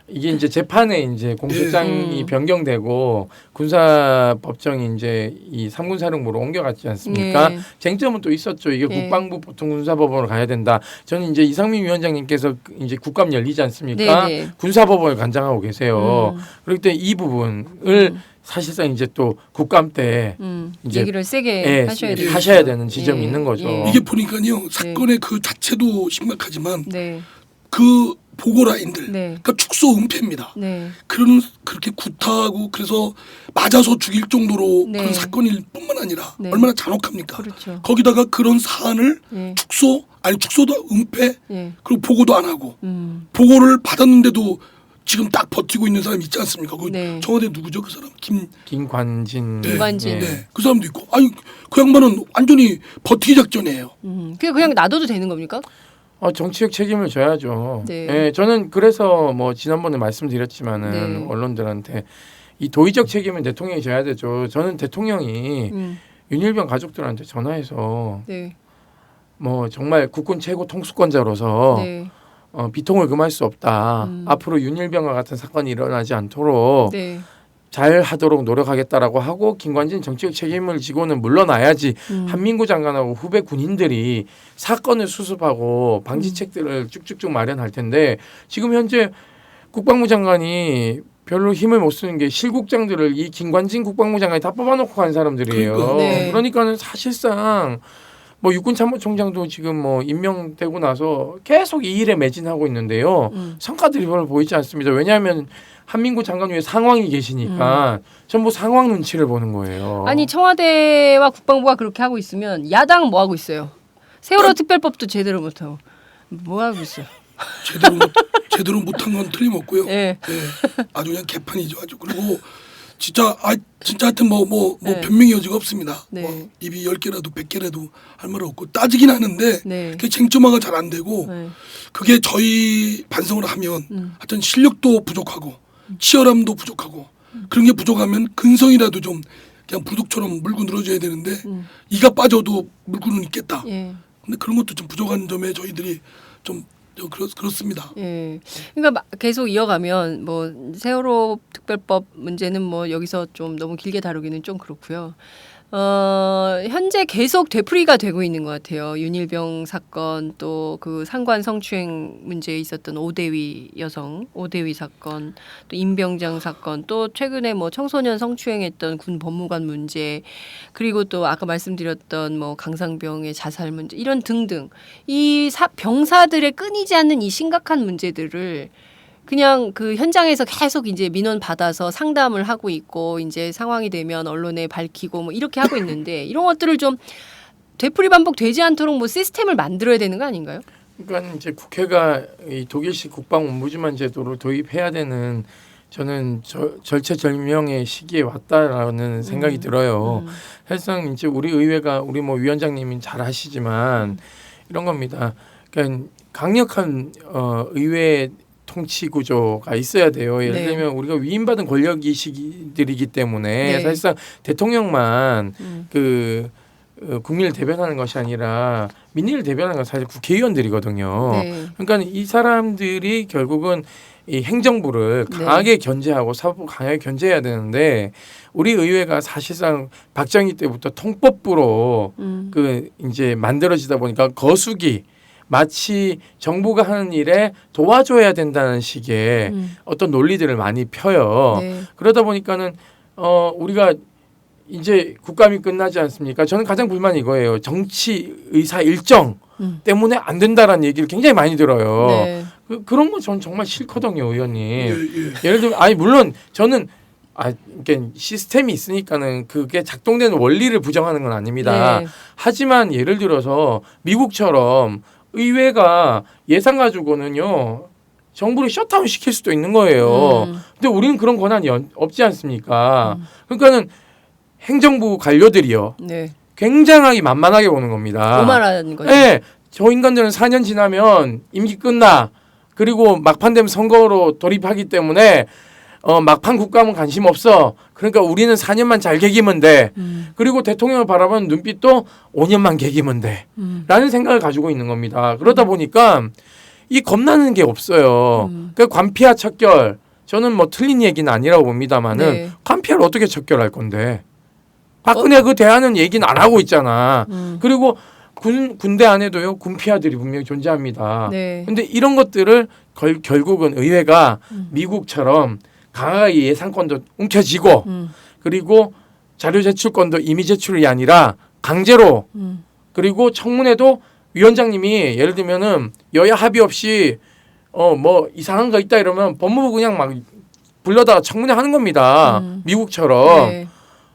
이게 이제 재판에 이제 공소장이 변경되고 군사법정이 이제 이 3군 사령부로 옮겨갔지 않습니까? 네. 쟁점은 또 있었죠. 이게 네. 국방부 보통군사법원으로 가야 된다. 저는 이제 이상민 위원장님께서 이제 국감 열리지 않습니까? 네, 네. 군사법원을 관장하고 계세요. 그렇기 때문에 이 부분을 사실상 이제 또 국감 때 이제 얘기를 세게 하셔야 되는 지점이 예. 있는 거죠. 예. 이게 보니까요 사건의 그 자체도 심각하지만 네. 그 보고 라인들, 네. 그러니까 축소 은폐입니다. 네. 그렇게 구타하고 그래서 맞아서 죽일 정도로 네. 그런 사건일 뿐만 아니라 네. 얼마나 잔혹합니까? 그렇죠. 거기다가 그런 사안을 네. 축소도 은폐, 네. 그리고 보고도 안 하고 보고를 받았는데도 지금 딱 버티고 있는 사람 있지 않습니까? 그 네. 청와대 누구죠? 그 사람 김관진. 네. 김관진. 네, 그 사람도 있고. 아니 그 양반은 완전히 버티기 작전이에요. 그냥 놔둬도 되는 겁니까? 정치적 책임을 져야죠. 네. 예, 저는 그래서 뭐 지난번에 말씀드렸지만은 네. 언론들한테 이 도의적 책임은 대통령이 져야 되죠. 저는 대통령이 윤일병 가족들한테 전화해서 네. 뭐 정말 국군 최고 통수권자로서 네. 비통을 금할 수 없다. 앞으로 윤일병과 같은 사건이 일어나지 않도록 네. 잘 하도록 노력하겠다라고 하고 김관진 정치적 책임을 지고는 물러나야지 한민구 장관하고 후배 군인들이 사건을 수습하고 방지책들을 쭉쭉쭉 마련할 텐데 지금 현재 국방부 장관이 별로 힘을 못 쓰는 게 실국장들을 이 김관진 국방부 장관이 다 뽑아놓고 간 사람들이에요. 네. 그러니까는 사실상 뭐 육군참모총장도 지금 뭐 임명되고 나서 계속 이 일에 매진하고 있는데요. 성과들이 별로 보이지 않습니다. 왜냐하면 한민구 장관 위에 상황이 계시니까 전부 상황 눈치를 보는 거예요. 아니 청와대와 국방부가 그렇게 하고 있으면 야당 뭐 하고 있어요? 세월호 특별법도 제대로 못하고 뭐 하고 있어요? 제대로 못한 건 틀림없고요. 네. 네, 아주 그냥 개판이죠. 아주 그리고 진짜 하여튼 뭐 네. 변명의 여지가 없습니다. 네. 뭐 입이 10개라도 100개라도 할 말 없고 따지긴 하는데 네. 그게 쟁점화가 잘 안 되고 네. 그게 저희 반성을 하면 하여튼 실력도 부족하고 치열함도 부족하고 그런 게 부족하면 근성이라도 좀 그냥 불독처럼 물고 늘어져야 되는데 이가 빠져도 물고는 있겠다. 예. 근데 그런 것도 좀 부족한 점에 저희들이 좀 그렇습니다. 예. 그러니까 계속 이어가면 뭐 세월호 특별법 문제는 뭐 여기서 좀 너무 길게 다루기는 좀 그렇고요. 현재 계속 되풀이가 되고 있는 것 같아요. 윤일병 사건 또 그 상관 성추행 문제에 있었던 오대위 여성, 오대위 사건, 또 임병장 사건, 또 최근에 뭐 청소년 성추행했던 군 법무관 문제, 그리고 또 아까 말씀드렸던 뭐 강상병의 자살 문제 이런 등등 이 병사들의 끊이지 않는 이 심각한 문제들을 그냥 그 현장에서 계속 이제 민원 받아서 상담을 하고 있고 이제 상황이 되면 언론에 밝히고 뭐 이렇게 하고 있는데 이런 것들을 좀 되풀이 반복되지 않도록 뭐 시스템을 만들어야 되는 거 아닌가요? 그러니까 이제 국회가 이 독일식 국방옴부즈만 제도를 도입해야 되는 저는 절체절명의 시기에 왔다라는 생각이 들어요. 사실상 이제 우리 의회가 우리 뭐 위원장님이 잘 아시지만 이런 겁니다. 그러니까 강력한 의회 통치 구조가 있어야 돼요. 예를 들면 우리가 위임받은 권력이시들이기 때문에 사실상 대통령만 그 국민을 대변하는 것이 아니라 민의를 대변하는 건 사실 국회의원들이거든요. 그러니까 이 사람들이 결국은 이 행정부를 강하게 견제하고 사법부 강하게 견제해야 되는데 우리 의회가 사실상 박정희 때부터 통법부로 그 이제 만들어지다 보니까 거수기 마치 정부가 하는 일에 도와줘야 된다는 식의 어떤 논리들을 많이 펴요. 그러다 보니까는 우리가 이제 국감이 끝나지 않습니까? 저는 가장 불만이 이거예요. 정치 의사 일정 때문에 안 된다라는 얘기를 굉장히 많이 들어요. 그런 거 전 정말 싫거든요, 의원님. 예를 들면 아니 물론 저는 이게 시스템이 있으니까는 그게 작동되는 원리를 부정하는 건 아닙니다. 하지만 예를 들어서 미국처럼 의회가 예산 가지고는요 정부를 셧다운 시킬 수도 있는 거예요. 근데 우리는 그런 권한이 없지 않습니까? 그러니까는 행정부 관료들이요 굉장하게 만만하게 보는 겁니다. 오만하는 거죠. 네, 저 인간들은 4년 지나면 임기 끝나 그리고 막판 되면 선거로 돌입하기 때문에 막판 국감은 관심 없어. 그러니까 우리는 4년만 잘 개기면 돼. 그리고 대통령을 바라보는 눈빛도 5년만 개기면 돼. 라는 생각을 가지고 있는 겁니다. 그러다 보니까 이 겁나는 게 없어요. 그러니까 관피와 척결. 저는 뭐 틀린 얘기는 아니라고 봅니다만은 관피를 어떻게 척결할 건데. 박근혜 그 대안은 얘기는 안 하고 있잖아. 그리고 군대 안에도요 군피아들이 분명히 존재합니다. 근데 이런 것들을 결국은 의회가 미국처럼 강하게 예산권도 움켜쥐고 그리고 자료 제출권도 임의 제출이 아니라 강제로 그리고 청문회도 위원장님이 예를 들면은 여야 합의 없이 뭐 이상한 거 있다 이러면 법무부 그냥 막 불러다가 청문회 하는 겁니다. 미국처럼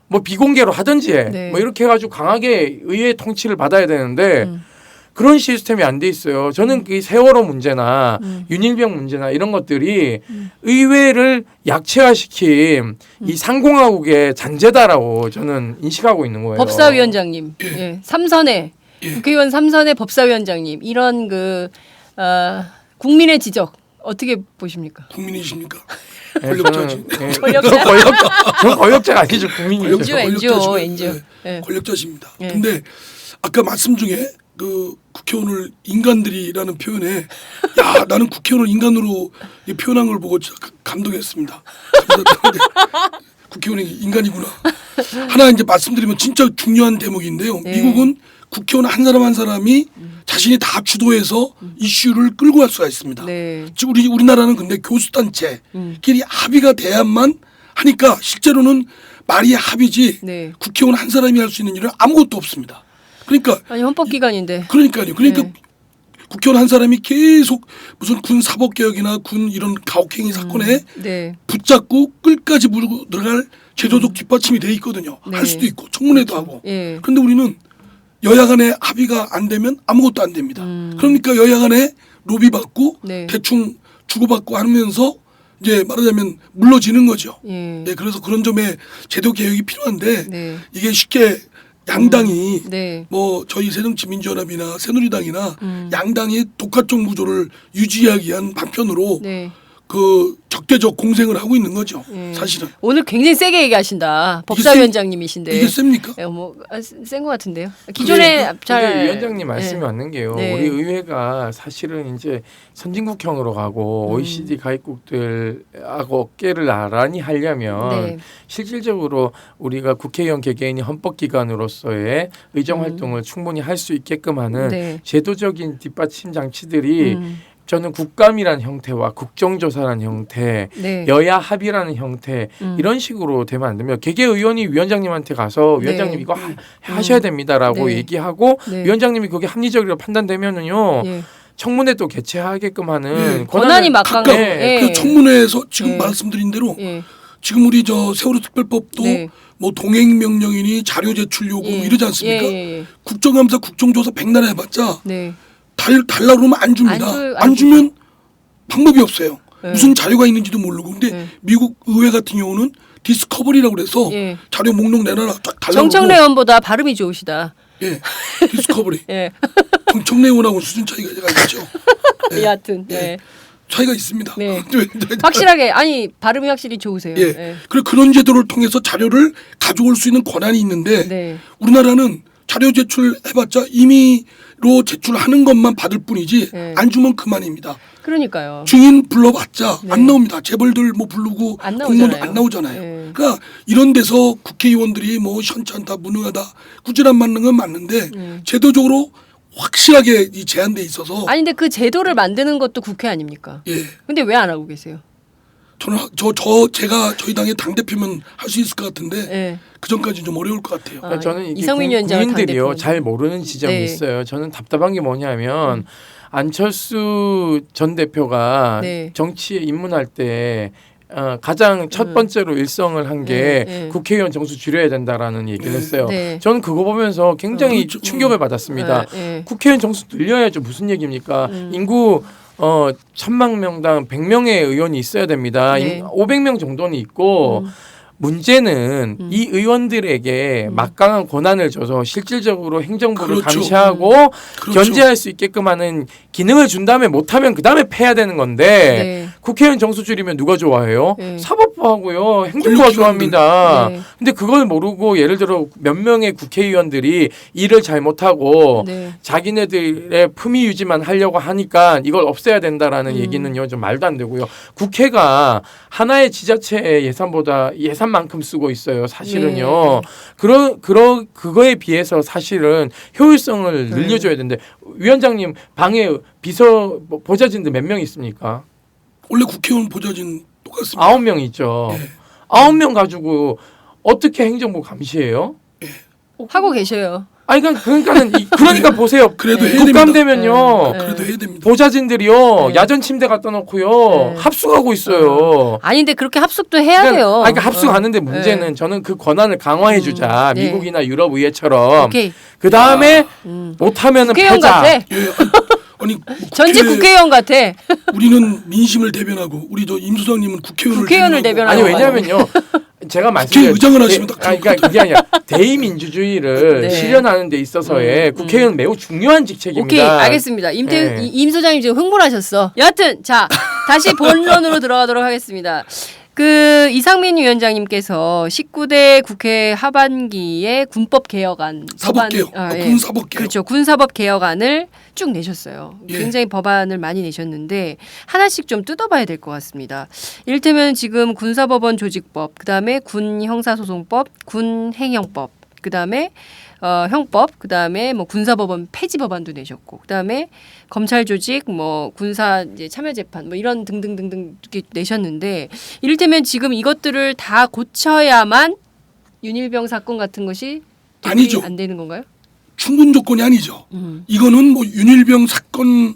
뭐 비공개로 하든지 뭐 이렇게 해가지고 강하게 의회 통치를 받아야 되는데 그런 시스템이 안 돼 있어요. 저는 그 세월호 문제나 윤일병 문제나 이런 것들이 의회를 약체화시킨 이 상공화국의 잔재다라고 저는 인식하고 있는 거예요. 법사위원장님, 삼선의 국회의원 3선의 법사위원장님 이런 그 국민의 지적 어떻게 보십니까? 국민이십니까? 권력자지. 저는 권력자가 아니죠. 국민이죠. NGO. 권력자십니다. 근데 아까 말씀 중에 그 국회의원을 인간들이라는 표현에 야 나는 국회의원을 인간으로 표현한 걸 보고 진짜 감동했습니다. 국회의원이 인간이구나. 하나 이제 말씀드리면 진짜 중요한 대목인데요. 미국은 국회의원 한 사람 한 사람이 자신이 다 주도해서 이슈를 끌고 갈 수가 있습니다. 즉 우리나라는 근데 교수단체끼리 합의가 돼야만 하니까 실제로는 말이 합의지 국회의원 한 사람이 할 수 있는 일은 아무것도 없습니다. 그러니까 아니 헌법기관인데. 그러니까 국회의원 한 사람이 계속 무슨 군 사법개혁이나 군 이런 가혹행위 사건에 붙잡고 끌까지 물고 들어갈 제도적 뒷받침이 돼 있거든요. 할 수도 있고 청문회도 하고. 그런데 우리는 여야 간에 합의가 안 되면 아무것도 안 됩니다. 그러니까 여야 간에 로비 받고 대충 주고받고 하면서 이제 말하자면 물러지는 거죠. 그래서 그런 점에 제도 개혁이 필요한데 이게 쉽게 양당이 뭐 저희 새정치민주연합이나 새누리당이나 양당이 독하적 구조를 유지하기 위한 방편으로 그 적대적 공생을 하고 있는 거죠. 사실은. 오늘 굉장히 세게 얘기하신다. 법사위원장님이신데. 이게 셉니까? 센 것 같은데요. 기존에 잘 위원장님 말씀이 맞는 게요. 네. 우리 의회가 사실은 이제 선진국형으로 가고 OECD 가입국들하고 어깨를 나란히 하려면 네. 실질적으로 우리가 국회의원 개개인이 헌법기관으로서의 의정 활동을 충분히 할 수 있게끔 하는 네. 제도적인 뒷받침 장치들이 저는 국감이라는 형태와 국정조사라는 형태, 네. 여야 합의라는 형태 이런 식으로 되면 안 됩니다. 개개의원이 위원장님한테 가서 위원장님 네. 이거 하셔야 됩니다라고 네. 얘기하고 네. 위원장님이 그게 합리적이라고 판단되면은요. 예. 청문회 또 개최하게끔 하는 예. 권한이 막강. 각각 예. 그 청문회에서 지금 예. 말씀드린 대로 예. 지금 우리 저 세월호 특별법도 네. 뭐 동행 명령이니 자료 제출 요구 뭐 이러지 않습니까? 예. 국정감사, 국정조사 백날 해봤자 네. 달라 그러면 안 줍니다. 안 주면 방법이 없어요. 네. 무슨 자료가 있는지도 모르고. 근데 네. 미국 의회 같은 경우는 디스커버리라고 그래서 예. 자료 목록 내놔라 쫙 달라고. 정청래 의원보다 발음이 좋으시다. 예, 디스커버리. 예. 정청래 의원하고 수준 차이가 있죠. 예. 여하튼. 네. 차이가 있습니다. 네. 확실하게 아니 발음이 확실히 좋으세요. 예. 네. 그리고 그런 제도를 통해서 자료를 가져올 수 있는 권한이 있는데 네. 우리나라는 자료 제출해봤자 임의로 제출하는 것만 받을 뿐이지 네. 안 주면 그만입니다. 그러니까요. 증인 불러봤자 네. 안 나옵니다. 재벌들 뭐 부르고 안 공무원 나오잖아요. 안 나오잖아요. 네. 그러니까 이런 데서 국회의원들이 뭐 현찮다 무능하다 꾸지람 맞는 건 맞는데 제도적으로 확실하게 이 제한돼 있어서 아니 근데 그 제도를 만드는 것도 국회 아닙니까? 예. 근데 왜 안 하고 계세요? 저는 제가 저희 당의 당 대표면 할 수 있을 것 같은데 예. 그 전까지 좀 어려울 것 같아요. 그러니까 저는 이게 이상민 위원장은 국민들이요 당대표. 잘 모르는 지점이 네. 있어요. 저는 답답한 게 뭐냐면 안철수 전 대표가 네. 정치에 입문할 때 가장 첫 번째로 일성을 한 게 네. 국회의원 정수 줄여야 된다라는 얘기를 했어요. 네. 저는 그거 보면서 굉장히 그렇죠. 충격을 받았습니다. 네. 국회의원 정수 늘려야죠. 무슨 얘기입니까? 인구 1000만 명당 100명의 의원이 있어야 됩니다. 네. 500명 정도는 있고 문제는 이 의원들에게 막강한 권한을 줘서 실질적으로 행정부를 그렇죠. 감시하고 그렇죠. 견제할 수 있게끔 하는 기능을 준 다음에 못하면 그 다음에 패야 되는 건데 네. 국회의원 정수 줄이면 누가 좋아해요? 네. 사법부하고요. 행정부가 좋아합니다. 네. 근데 그걸 모르고 예를 들어 몇 명의 국회의원들이 일을 잘 못하고 네. 자기네들의 품위 유지만 하려고 하니까 이걸 없애야 된다라는 얘기는요. 좀 말도 안 되고요. 국회가 하나의 지자체의 예산보다 예산만큼 쓰고 있어요. 사실은요. 그거에 비해서 사실은 효율성을 늘려줘야 되는데 위원장님 방에 비서 보좌진들 몇 명 있습니까? 원래 국회의원 보좌진 똑같습니다. 9명 있죠. 9명 가지고 어떻게 행정부 감시해요? 하고 계셔요. 아니 그러니까는 그러니까 보세요. 그래도 해야 국감 됩니다. 되면요. 그래도 해야 됩니다. 보좌진들이요. 네. 야전 침대 갖다 놓고요. 네. 합숙하고 있어요. 아닌데 그렇게 합숙도 해야 돼요. 그러니까 합숙하는데 문제는 저는 그 권한을 강화해 주자. 네. 미국이나 유럽 의회처럼. 오케이. 그 다음에 못하면은 국회의원 패자. 같아. 예, 아니 전직 국회의원 같아. 우리는 민심을 대변하고 우리 저 임 소장님은 국회의원을 대변하고. 아니 왜냐면요. 제가 국회의장을 말씀드린 하시면 딱 그러니까 그게 아니라 대의민주주의를 네. 실현하는 데 있어서의 국회의원은 매우 중요한 직책입니다. 오케이, 알겠습니다. 네. 임 소장님 지금 흥분하셨어. 여하튼 자 다시 본론으로 들어가도록 하겠습니다. 그 이상민 위원장님께서 19대 국회 하반기에 군법 개혁안 사법개혁, 군사법개혁. 그렇죠. 군사법 개혁안을 쭉 내셨어요. 예. 굉장히 법안을 많이 내셨는데 하나씩 좀 뜯어봐야 될 것 같습니다. 이를테면 지금 군사법원 조직법, 그다음에 군 형사소송법, 군 행형법, 그다음에 형법, 그다음에 뭐 군사법원 폐지 법안도 내셨고, 그다음에 검찰 조직, 뭐 군사 이제 참여 재판, 뭐 이런 등등등등 이렇게 내셨는데, 이를테면 지금 이것들을 다 고쳐야만 윤일병 사건 같은 것이 아니죠. 안 되는 건가요? 충분 조건이 아니죠. 이거는 뭐 윤일병 사건에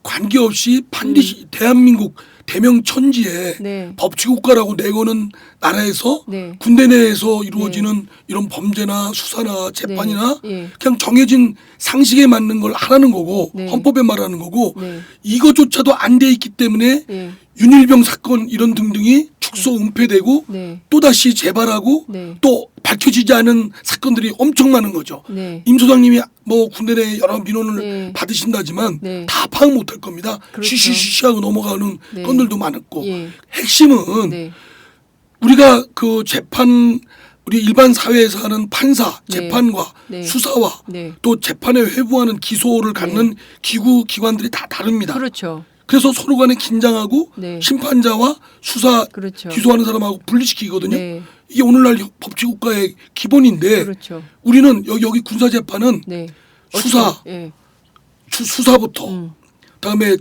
관계없이 반드시 대한민국 대명천지에 네. 법치국가라고 내거는 나라에서 네. 군대 내에서 이루어지는 이런 범죄나 수사나 재판이나 네. 예. 그냥 정해진 상식에 맞는 걸 하라는 거고 네. 헌법에 말하는 거고 네. 이거조차도 안 돼 있기 때문에 예. 윤일병 사건 이런 등등이 축소 은폐되고 네. 또다시 재발하고 네. 또 밝혀지지 않은 사건들이 엄청 많은 거죠. 네. 임 소장님이 뭐 군대 내 여러 민원을 네. 받으신다지만 네. 다 파악 못할 겁니다. 그렇죠. 쉬쉬쉬하고 넘어가는 네. 건들도 많았고 예. 핵심은 네. 우리가 그 재판 우리 일반 사회에서 하는 판사, 네. 재판과 네. 수사와 네. 또 재판에 회부하는 기소를 갖는 기관들이 다 다릅니다. 그렇죠. 그래서 서로 간에 긴장하고 네. 심판자와 수사 그렇죠. 기소하는 사람하고 분리시키거든요. 네. 이게 오늘날 법치국가의 기본인데 그렇죠. 우리는 여기 군사재판은 네. 수사, 예. 수사부터 다음에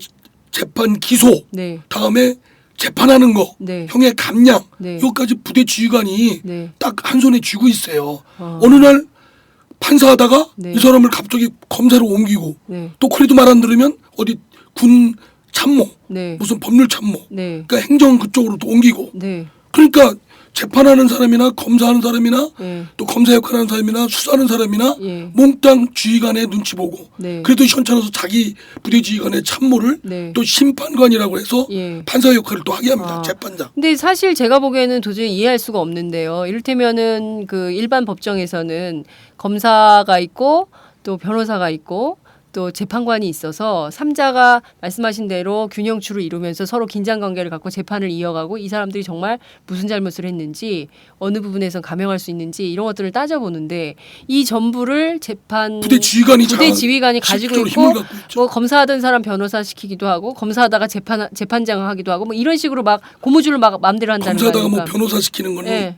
재판 기소, 네. 다음에 재판하는 거, 네. 형의 감량, 네. 여기까지 부대 지휘관이 네. 딱 한 손에 쥐고 있어요. 어느 날 판사하다가 네. 이 사람을 갑자기 검사로 옮기고 네. 또 그래도 말 안 들으면 어디 군 참모, 네. 무슨 법률 참모, 네. 그러니까 행정 그쪽으로 또 옮기고. 네. 그러니까 재판하는 사람이나 검사하는 사람이나 예. 또 검사 역할하는 사람이나 수사하는 사람이나 예. 몽땅 지휘관의 눈치 보고 네. 그래도 현찮아서 자기 부대 지휘관의 참모를 네. 또 심판관이라고 해서 예. 판사 역할을 또 하게 합니다. 아. 재판장. 근데 사실 제가 보기에는 도저히 이해할 수가 없는데요. 이를테면은 그 일반 법정에서는 검사가 있고 또 변호사가 있고 또 재판관이 있어서 삼자가 말씀하신 대로 균형추를 이루면서 서로 긴장 관계를 갖고 재판을 이어가고 이 사람들이 정말 무슨 잘못을 했는지 어느 부분에선 감형할 수 있는지 이런 것들을 따져보는데 이 전부를 부대 지휘관이 가지고 실제로 있고 힘을 갖고 있죠. 뭐 검사하던 사람 변호사 시키기도 하고 검사하다가 재판장 하기도 하고 뭐 이런 식으로 막 고무줄을 막 마음대로 한다는 검사하다가 거니까. 뭐 변호사 시키는 거는 예.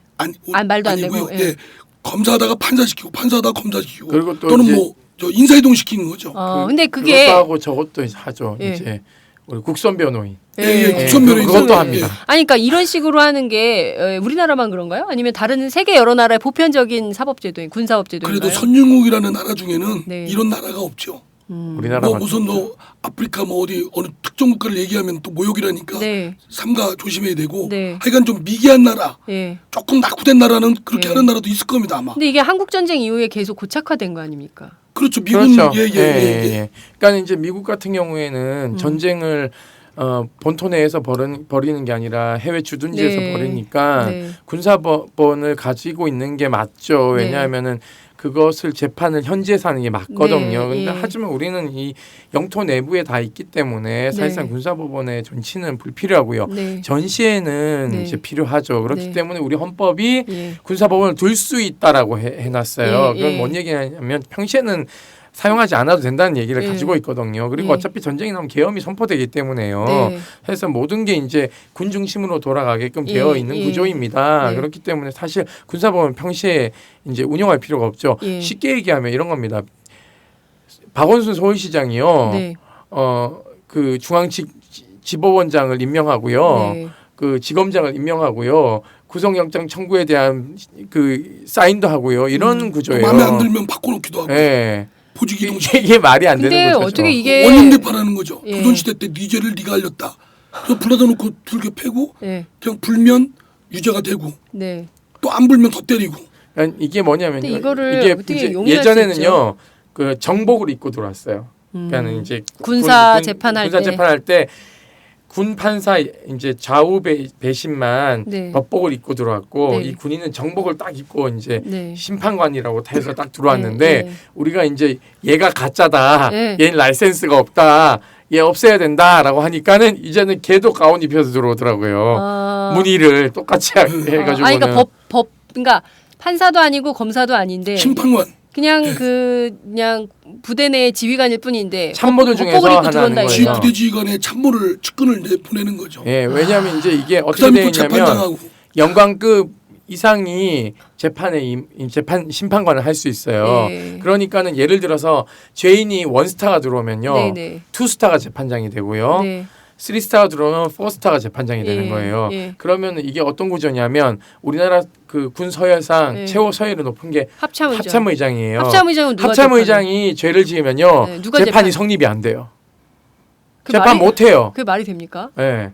말도 안 아니고요. 되고, 예. 예. 검사하다가 판사 시키고 판사하다가 검사 시키고 그리고 또 또는 이제 뭐 저 인사이동 시키는 거죠. 근데 그게 그것도 하고 저것도 하죠. 예. 이제 우리 국선 변호인. 예, 국선 변호인 그것도 합니다. 아니 그러니까 이런 식으로 하는 게 우리나라만 그런가요? 아니면 다른 세계 여러 나라의 보편적인 사법제도인 군사법제도인가요? 그래도 선진국이라는 나라 중에는 네. 이런 나라가 없죠. 우리나라만 뭐 무슨 뭐 아프리카 뭐 어디 어느 특정 국가를 얘기하면 또 모욕이라니까 네. 삼가 조심해야 되고 네. 하여간 좀 미개한 나라 예. 조금 낙후된 나라는 그렇게 네. 하는 나라도 있을 겁니다 아마. 근데 이게 한국 전쟁 이후에 계속 고착화된 거 아닙니까? 그렇죠. 미군 그렇죠. 예. 그러니까 이제 미국 같은 경우에는 전쟁을 본토 내에서 벌이는 게 아니라 해외 주둔지에서 네. 벌이니까 네. 군사법원을 가지고 있는 게 맞죠. 네. 왜냐하면은 그것을 재판을 현지에서 하는 게 맞거든요. 네. 근데 예. 하지만 우리는 이 영토 내부에 다 있기 때문에 사실상 네. 군사법원의 존치는 불필요하고요. 네. 전시에는 네. 이제 필요하죠. 그렇기 네. 때문에 우리 헌법이 예. 군사법원을 둘 수 있다라고 해놨어요. 예, 그건 예. 뭔 얘기냐면 평시에는 사용하지 않아도 된다는 얘기를 예. 가지고 있거든요. 그리고 예. 어차피 전쟁이 나면 계엄이 선포되기 때문에요. 네. 그래서 모든 게 이제 군 중심으로 돌아가게끔 예, 되어 있는 예. 구조입니다. 네. 그렇기 때문에 사실 군사법원 평시에 이제 운영할 필요가 없죠. 예. 쉽게 얘기하면 이런 겁니다. 박원순 서울시장이요. 네. 그 중앙지법원장을 임명하고요. 네. 그 지검장을 임명하고요. 구속영장 청구에 대한 그 사인도 하고요. 이런 구조예요. 마음에 안 들면 바꿔놓기도 하고 예. 보직 이동 이게 말이 안 근데 되는 거죠. 어떻게 이게 원인 대판하는 거죠. 예. 조선시대 때 네 죄를 네가 알렸다. 그래서 불러다 놓고 불게 패고 네. 그냥 불면 유죄가 되고 네. 또 안 불면 더 때리고. 그러니까 이게 뭐냐면요. 근데 이거를 이게 어떻게 이제 용인할 수 예전에는요. 그 정복을 입고 들어왔어요. 그러니까 이제 군사 재판할 때 군 판사 이제 좌우 배신만 네. 법복을 입고 들어왔고 네. 이 군인은 정복을 딱 입고 이제 네. 심판관이라고 해서 딱 들어왔는데 네. 우리가 이제 얘가 가짜다, 네. 얘는 라이센스가 없다, 얘 없애야 된다라고 하니까는 이제는 걔도 가운 입혀서 들어오더라고요. 문의를 똑같이 해가지고는. 그러니까 그러니까 판사도 아니고 검사도 아닌데 심판관. 그냥 그냥 부대 내 지휘관일 뿐인데 참모들 중에서 하나 하는 거예요. 부대 지휘관의 참모를 측근을 보내는 거죠. 예, 왜냐하면 이제 이게 어떻게 그다음에 되어 또 있냐면 재판장하고. 영관급 이상이 재판 심판관을 할 수 있어요. 네. 그러니까는 예를 들어서 죄인이 원스타가 들어오면요, 네네. 투스타가 재판장이 되고요. 네. 3스타가 들어오면 4스타가 재판장이 되는 거예요. 예. 그러면 이게 어떤 구조냐면 우리나라 그 군 서열상 예. 최고 서열이 높은 게 합참의장이에요. 합참의장은 누가 합참의장이 죄를 지으면요, 네, 누가 재판이 성립이 안 돼요. 그 재판 못 해요. 그게 말이 됩니까? 예.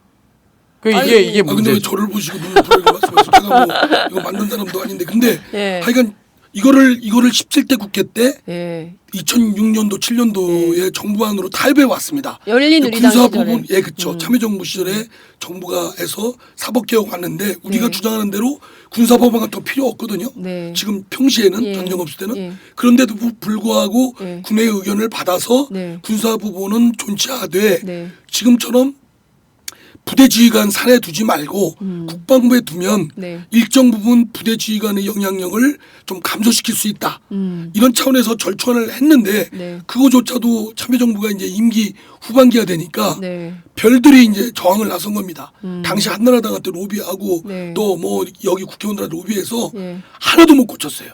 그 이게 근데 왜 문제죠. 저를 보시고 눈을 돌리고 말씀하시죠? 제가 뭐 이거 만든 사람도 아닌데 근데 예. 하여간 이거를 17대 국회 때 예. 2006년도 7년도에 정부안으로 타협해 왔습니다. 열린우리당 군사 시절에. 부분 그렇죠. 참여정부 시절에 정부가 해서 사법개혁 왔는데 우리가 주장하는 대로 군사법안은 더 필요 없거든요. 네. 지금 평시에는 예. 전쟁 없을 때는 예. 그런데도 불구하고 예. 군의 의견을 받아서 네. 군사 부분은 존치하되 네. 지금처럼 부대 지휘관 산에 두지 말고 국방부에 두면 네. 일정 부분 부대 지휘관의 영향력을 좀 감소시킬 수 있다. 이런 차원에서 절충안을 했는데 네. 그거조차도 참여정부가 이제 임기 후반기가 되니까 네. 별들이 이제 저항을 나선 겁니다. 당시 한나라당한테 로비하고 네. 또 뭐 여기 국회의원들한테 로비해서 예. 하나도 못 고쳤어요.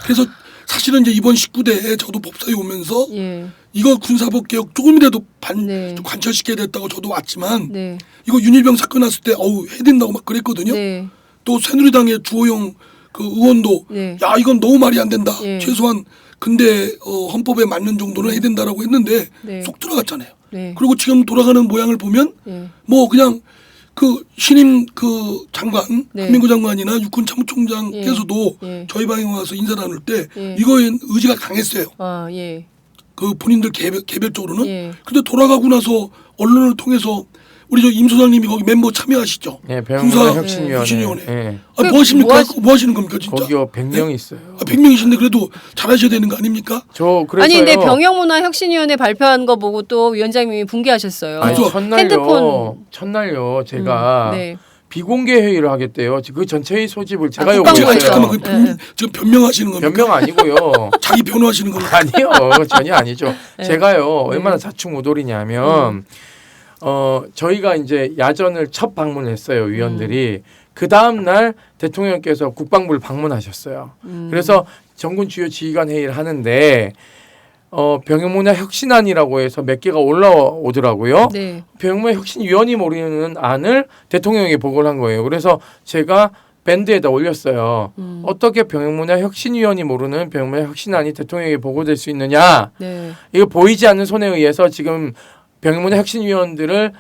그래서 사실은 이제 이번 19대에 저도 법사위 오면서 예. 이거 군사법 개혁 조금이라도 네. 좀 관철시켜야 됐다고 저도 왔지만 네. 이거 윤일병 사건 났을 때 해야 된다고 막 그랬거든요. 네. 또 새누리당의 주호영 그 의원도 네. 야 이건 너무 말이 안 된다. 예. 최소한 근대 헌법에 맞는 정도는 해야 된다라고 했는데 네. 속 들어갔잖아요. 네. 그리고 지금 돌아가는 모양을 보면 예. 뭐 그냥 그 신임 그 장관 네. 한민구 장관이나 육군 참모총장께서도 예. 저희 방에 와서 인사 나눌 때 예. 이거에 의지가 강했어요. 아, 예. 그 본인들 개별적으로는. 예. 근데 돌아가고 나서 언론을 통해서 우리 저 임 소장님이 거기 member 참여하시죠? 네, 배영문화 혁신위원회. 혁신위원회. 네. 아, 뭐 하십니까? 뭐 하시는 겁니까 진짜? 거기요 100명 네? 있어요. 100명이신데 그래도 잘하셔야 되는 거 아닙니까? 저 그래서요. 아니 근데 병영문화혁신위원회 발표한 거 보고 또 위원장님이 붕괴하셨어요. 아니, 핸드폰. 첫날요 제가 네. 비공개 회의를 하겠대요. 그 전체 회의 소집을 제가 국방부에서. 요구했어요. 잠깐만 그 지금 변명하시는 겁니까? 변명 아니고요. 자기 변호하시는 겁니까? 아니요 전혀 아니죠. 네. 제가요 얼마나 자충우돌이냐면 저희가 이제 야전을 첫 방문했어요 위원들이. 그 다음 날 대통령께서 국방부를 방문하셨어요. 그래서 정군 주요 지휘관 회의를 하는데 병영문화 혁신안이라고 해서 몇 개가 올라오더라고요. 네. 병영문화 혁신위원이 모르는 안을 대통령에게 보고를 한 거예요. 그래서 제가 밴드에다 올렸어요. 어떻게 병영문화 혁신위원이 모르는 병영문화 혁신안이 대통령에게 보고될 수 있느냐. 네. 이거 보이지 않는 손에 의해서 지금 병영문화 혁신위원들을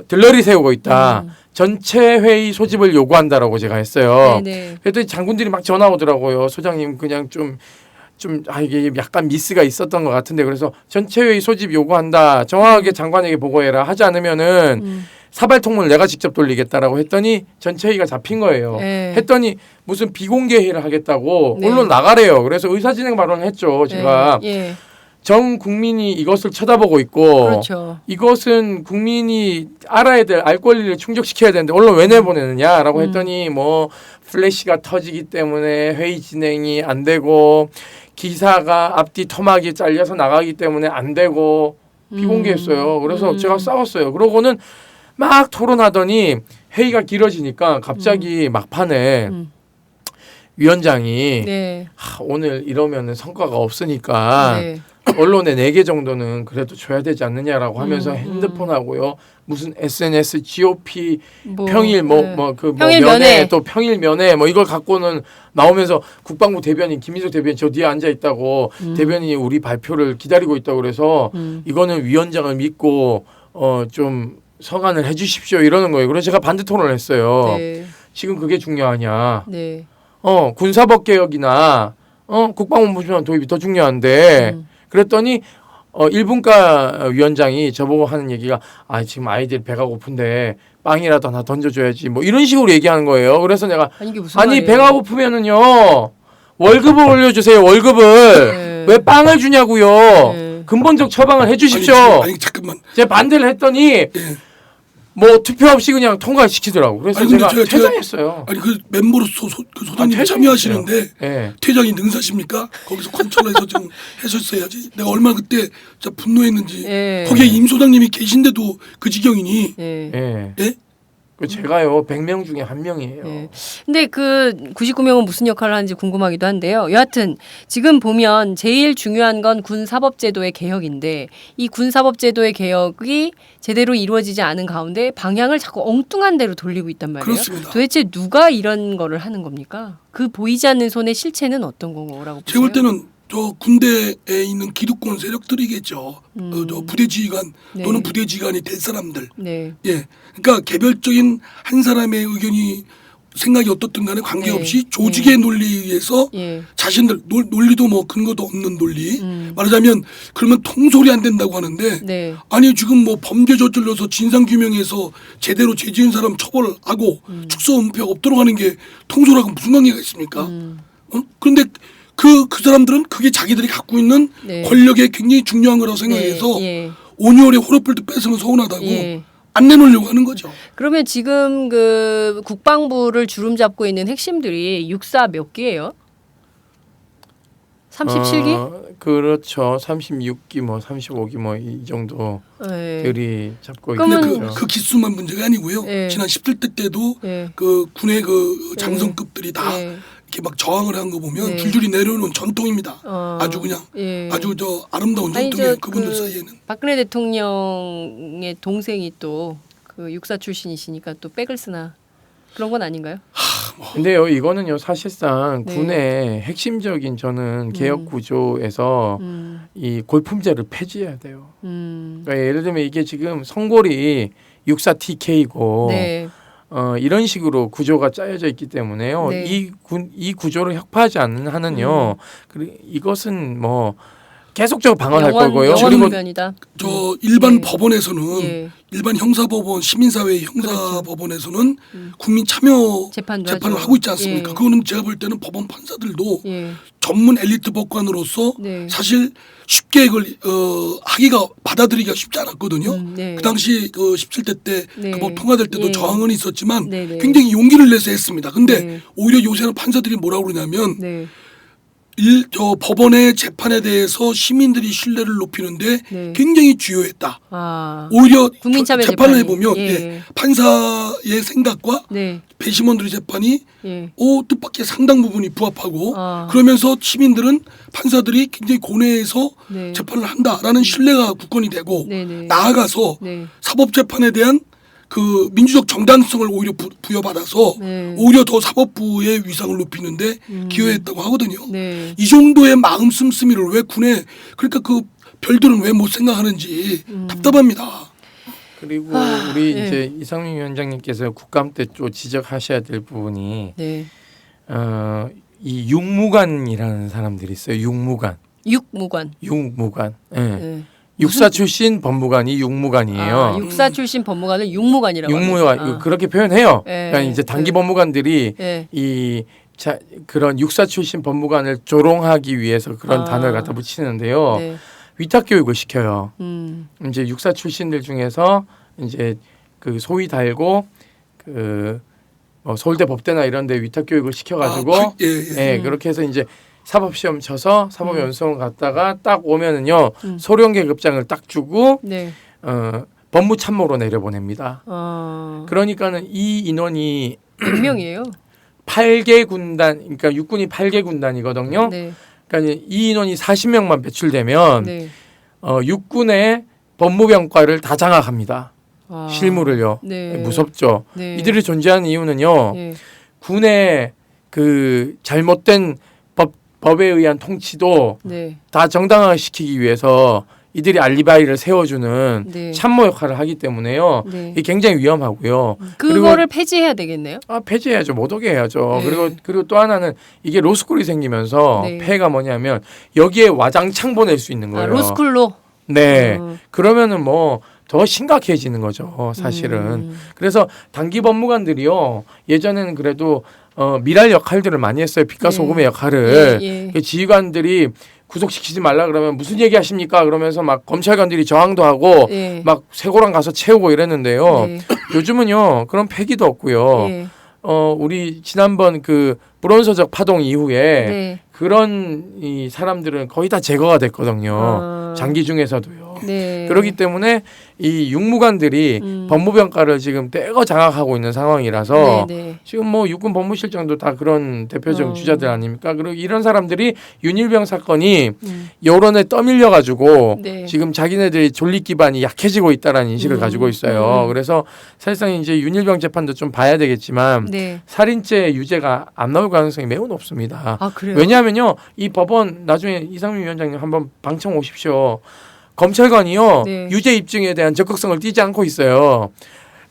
들러리 세우고 있다. 전체 회의 소집을 요구한다라고 제가 했어요. 네. 그랬더니 장군들이 막 전화 오더라고요. 소장님 그냥 이게 약간 미스가 있었던 것 같은데 그래서 전체 회의 소집 요구한다. 정확하게 장관에게 보고해라. 하지 않으면은 사발통문을 내가 직접 돌리겠다라고 했더니 전체 회의가 잡힌 거예요. 네. 했더니 무슨 비공개 회의를 하겠다고 네. 언론 나가래요. 그래서 의사진행 발언을 했죠. 제가 예. 전 국민이 이것을 쳐다보고 있고 그렇죠. 이것은 국민이 알아야 될 알 권리를 충족시켜야 되는데 언론 왜 내보내느냐라고 했더니 뭐 플래시가 터지기 때문에 회의 진행이 안 되고 기사가 앞뒤 토막이 잘려서 나가기 때문에 안 되고 비공개했어요. 그래서 제가 싸웠어요. 그러고는 막 토론하더니 회의가 길어지니까 갑자기 막판에 위원장이 네. 오늘 이러면은 성과가 없으니까 네. 언론에 4개 정도는 그래도 줘야 되지 않느냐라고 하면서 핸드폰하고요. 무슨 SNS, GOP 평일 평일 면회 또 평일 면회 뭐 이걸 갖고는 나오면서 국방부 대변인 김민석 대변인 저 뒤에 앉아 있다고 대변인이 우리 발표를 기다리고 있다고 그래서 이거는 위원장을 믿고 좀 서간을 해 주십시오 이러는 거예요. 그래서 제가 반대 토론을 했어요. 네. 지금 그게 중요하냐. 네. 군사법 개혁이나 국방부 보조원 도입이 더 중요한데 그랬더니 일분과 위원장이 저보고 하는 얘기가 지금 아이들 배가 고픈데 빵이라도 하나 던져줘야지 뭐 이런 식으로 얘기하는 거예요. 그래서 내가 이게 무슨 말이에요? 배가 고프면은요 월급을 올려주세요. 월급을 네. 왜 빵을 주냐고요. 네. 근본적 처방을 해주십시오. 아니 잠깐만. 제가 반대를 했더니 뭐 투표 없이 그냥 통과시키더라고. 그래서 제가 퇴장했어요. 아니 그 멤버로서 그 소장님 참여하시는데 네. 퇴장이 능사십니까? 거기서 컨트롤해서 좀 하셨어야지. 내가 얼마나 그때 진짜 분노했는지. 네. 거기에 임 소장님이 계신데도 그 지경이니. 네. 예. 예? 제가요 100명 중에 1명이에요. 네. 근데 그 99명은 무슨 역할을 하는지 궁금하기도 한데요. 여하튼 지금 보면 제일 중요한 건 군사법제도의 개혁인데 이 군사법제도의 개혁이 제대로 이루어지지 않은 가운데 방향을 자꾸 엉뚱한 데로 돌리고 있단 말이에요. 그렇습니다. 도대체 누가 이런 거를 하는 겁니까? 그 보이지 않는 손의 실체는 어떤 거라고 보세요? 제가 볼 때는 저 군대에 있는 기득권 세력들이겠죠. 저 부대지휘관 네. 또는 부대지휘관이 될 사람들. 네. 예. 그러니까 개별적인 한 사람의 의견이 생각이 어떻든 간에 관계없이 조직의 논리에 의해서 자신들 논리도 뭐 근거도 없는 논리 말하자면 그러면 통솔이 안 된다고 하는데 아니 지금 뭐 범죄 저질러서 진상규명해서 제대로 죄 지은 사람 처벌하고 축소 은폐 없도록 하는 게 통솔하고 무슨 관계가 있습니까? 그런데 그 사람들은 그게 자기들이 갖고 있는 권력에 굉장히 중요한 거라고 생각해서 온유월에 호러필드 뺏으면 서운하다고 안 내놓으려고 하는 거죠. 그러면 지금 그 국방부를 주름 잡고 있는 핵심들이 육사 몇 기예요? 37기? 그렇죠. 36기 뭐 35기 뭐 이 정도들이 잡고 있죠. 그 기수만 문제가 아니고요. 지난 17대 때도 그 군의 그 장성급들이 다 이렇게 막 저항을 한 거 보면 줄줄이 내려오는 전통입니다. 아주 그냥 아주 저 아름다운 전통이에요. 그분들 사이에는. 박근혜 대통령의 동생이 또 그 육사 출신이시니까 또 백을 쓰나 그런 건 아닌가요? 근데요, 이거는요 사실상 군의 핵심적인 저는 개혁 구조에서 이 골품제를 폐지해야 돼요. 그러니까 예를 들면 이게 지금 성골이 육사 TK고 이런 식으로 구조가 짜여져 있기 때문에요. 이 구조를 혁파하지 않는 한은요. 이것은 뭐 계속적으로 방어할 거고요. 그리고 저 일반 법원에서는 일반 형사법원, 시민사회 형사법원에서는 국민 참여 재판을 하고 있지 않습니까? 그거는 제가 볼 때는 법원 판사들도 전문 엘리트 법관으로서 사실 쉽게 이걸 하기가 받아들이기가 쉽지 않았거든요. 그 당시 그 17대 때 그 법 통과될 때도 저항은 있었지만 굉장히 용기를 내서 했습니다. 근데 오히려 요새는 판사들이 뭐라고 그러냐면 저 법원의 재판에 대해서 시민들이 신뢰를 높이는데 굉장히 주요했다. 오히려 재판을 해보면 판사의 생각과 배심원들의 재판이 뜻밖의 상당 부분이 부합하고 그러면서 시민들은 판사들이 굉장히 고뇌해서 재판을 한다라는 신뢰가 굳건히 되고 나아가서 사법재판에 대한 그 민주적 정당성을 오히려 부여받아서 오히려 더 사법부의 위상을 높이는데 기여했다고 하거든요. 이 정도의 마음 씀씀이를 왜 군에 그러니까 그 별들은 왜 못 생각하는지 답답합니다. 그리고 우리 이제 이상민 위원장님께서 국감 때 또 지적하셔야 될 부분이 이 육무관이라는 사람들이 있어요. 육무관. 육사 출신 법무관이 육무관이에요. 육사 출신 법무관을 육무관이라고 합니다. 그렇게 표현해요. 그러니까 이제 단기 법무관들이 그런 육사 출신 법무관을 조롱하기 위해서 그런 단어를 갖다 붙이는데요. 위탁 교육을 시켜요. 이제 육사 출신들 중에서 이제 그 소위 달고 그 뭐 서울대 법대나 이런데 위탁 교육을 시켜가지고 그렇게 해서 이제 사법시험 쳐서 사법연수원 갔다가 딱 오면은요 소령계급장을 딱 주고 법무참모로 내려보냅니다. 그러니까는 이 인원이 몇 명이에요? 8개 군단, 그러니까 육군이 8개 군단이거든요. 그러니까 이 인원이 40명만 배출되면 육군의 법무병과를 다 장악합니다. 실무를요. 무섭죠. 이들이 존재하는 이유는요. 군의 그 잘못된 법에 의한 통치도 다 정당화시키기 위해서 이들이 알리바이를 세워주는 참모 역할을 하기 때문에요. 이게 굉장히 위험하고요. 그거를 폐지해야 되겠네요. 폐지해야죠. 못 오게 해야죠. 그리고 또 하나는 이게 로스쿨이 생기면서 폐해가 뭐냐면 여기에 와장창 보낼 수 있는 거예요. 로스쿨로? 그러면은 뭐 더 심각해지는 거죠. 사실은. 그래서 단기 법무관들이요. 예전에는 그래도 미랄 역할들을 많이 했어요. 빛과 소금의 역할을. 지휘관들이 구속시키지 말라 그러면 무슨 얘기 하십니까? 그러면서 막 검찰관들이 저항도 하고 막 쇠고랑 가서 채우고 이랬는데요. 요즘은요. 그런 패기도 없고요. 우리 지난번 그 불온서적 파동 이후에 그런 이 사람들은 거의 다 제거가 됐거든요. 장기 중에서도요. 그렇기 때문에 이 육무관들이 법무병과를 지금 떼거 장악하고 있는 상황이라서 지금 뭐 육군 법무실장도 다 그런 대표적 주자들 아닙니까? 그리고 이런 사람들이 윤일병 사건이 여론에 떠밀려 가지고 지금 자기네들이 존립 기반이 약해지고 있다라는 인식을 가지고 있어요. 그래서 사실상 이제 윤일병 재판도 좀 봐야 되겠지만 살인죄 유죄가 안 나올 가능성이 매우 높습니다. 왜냐하면요, 이 법원 나중에 이상민 위원장님 한번 방청 오십시오. 검찰관이요 유죄 입증에 대한 적극성을 띠지 않고 있어요.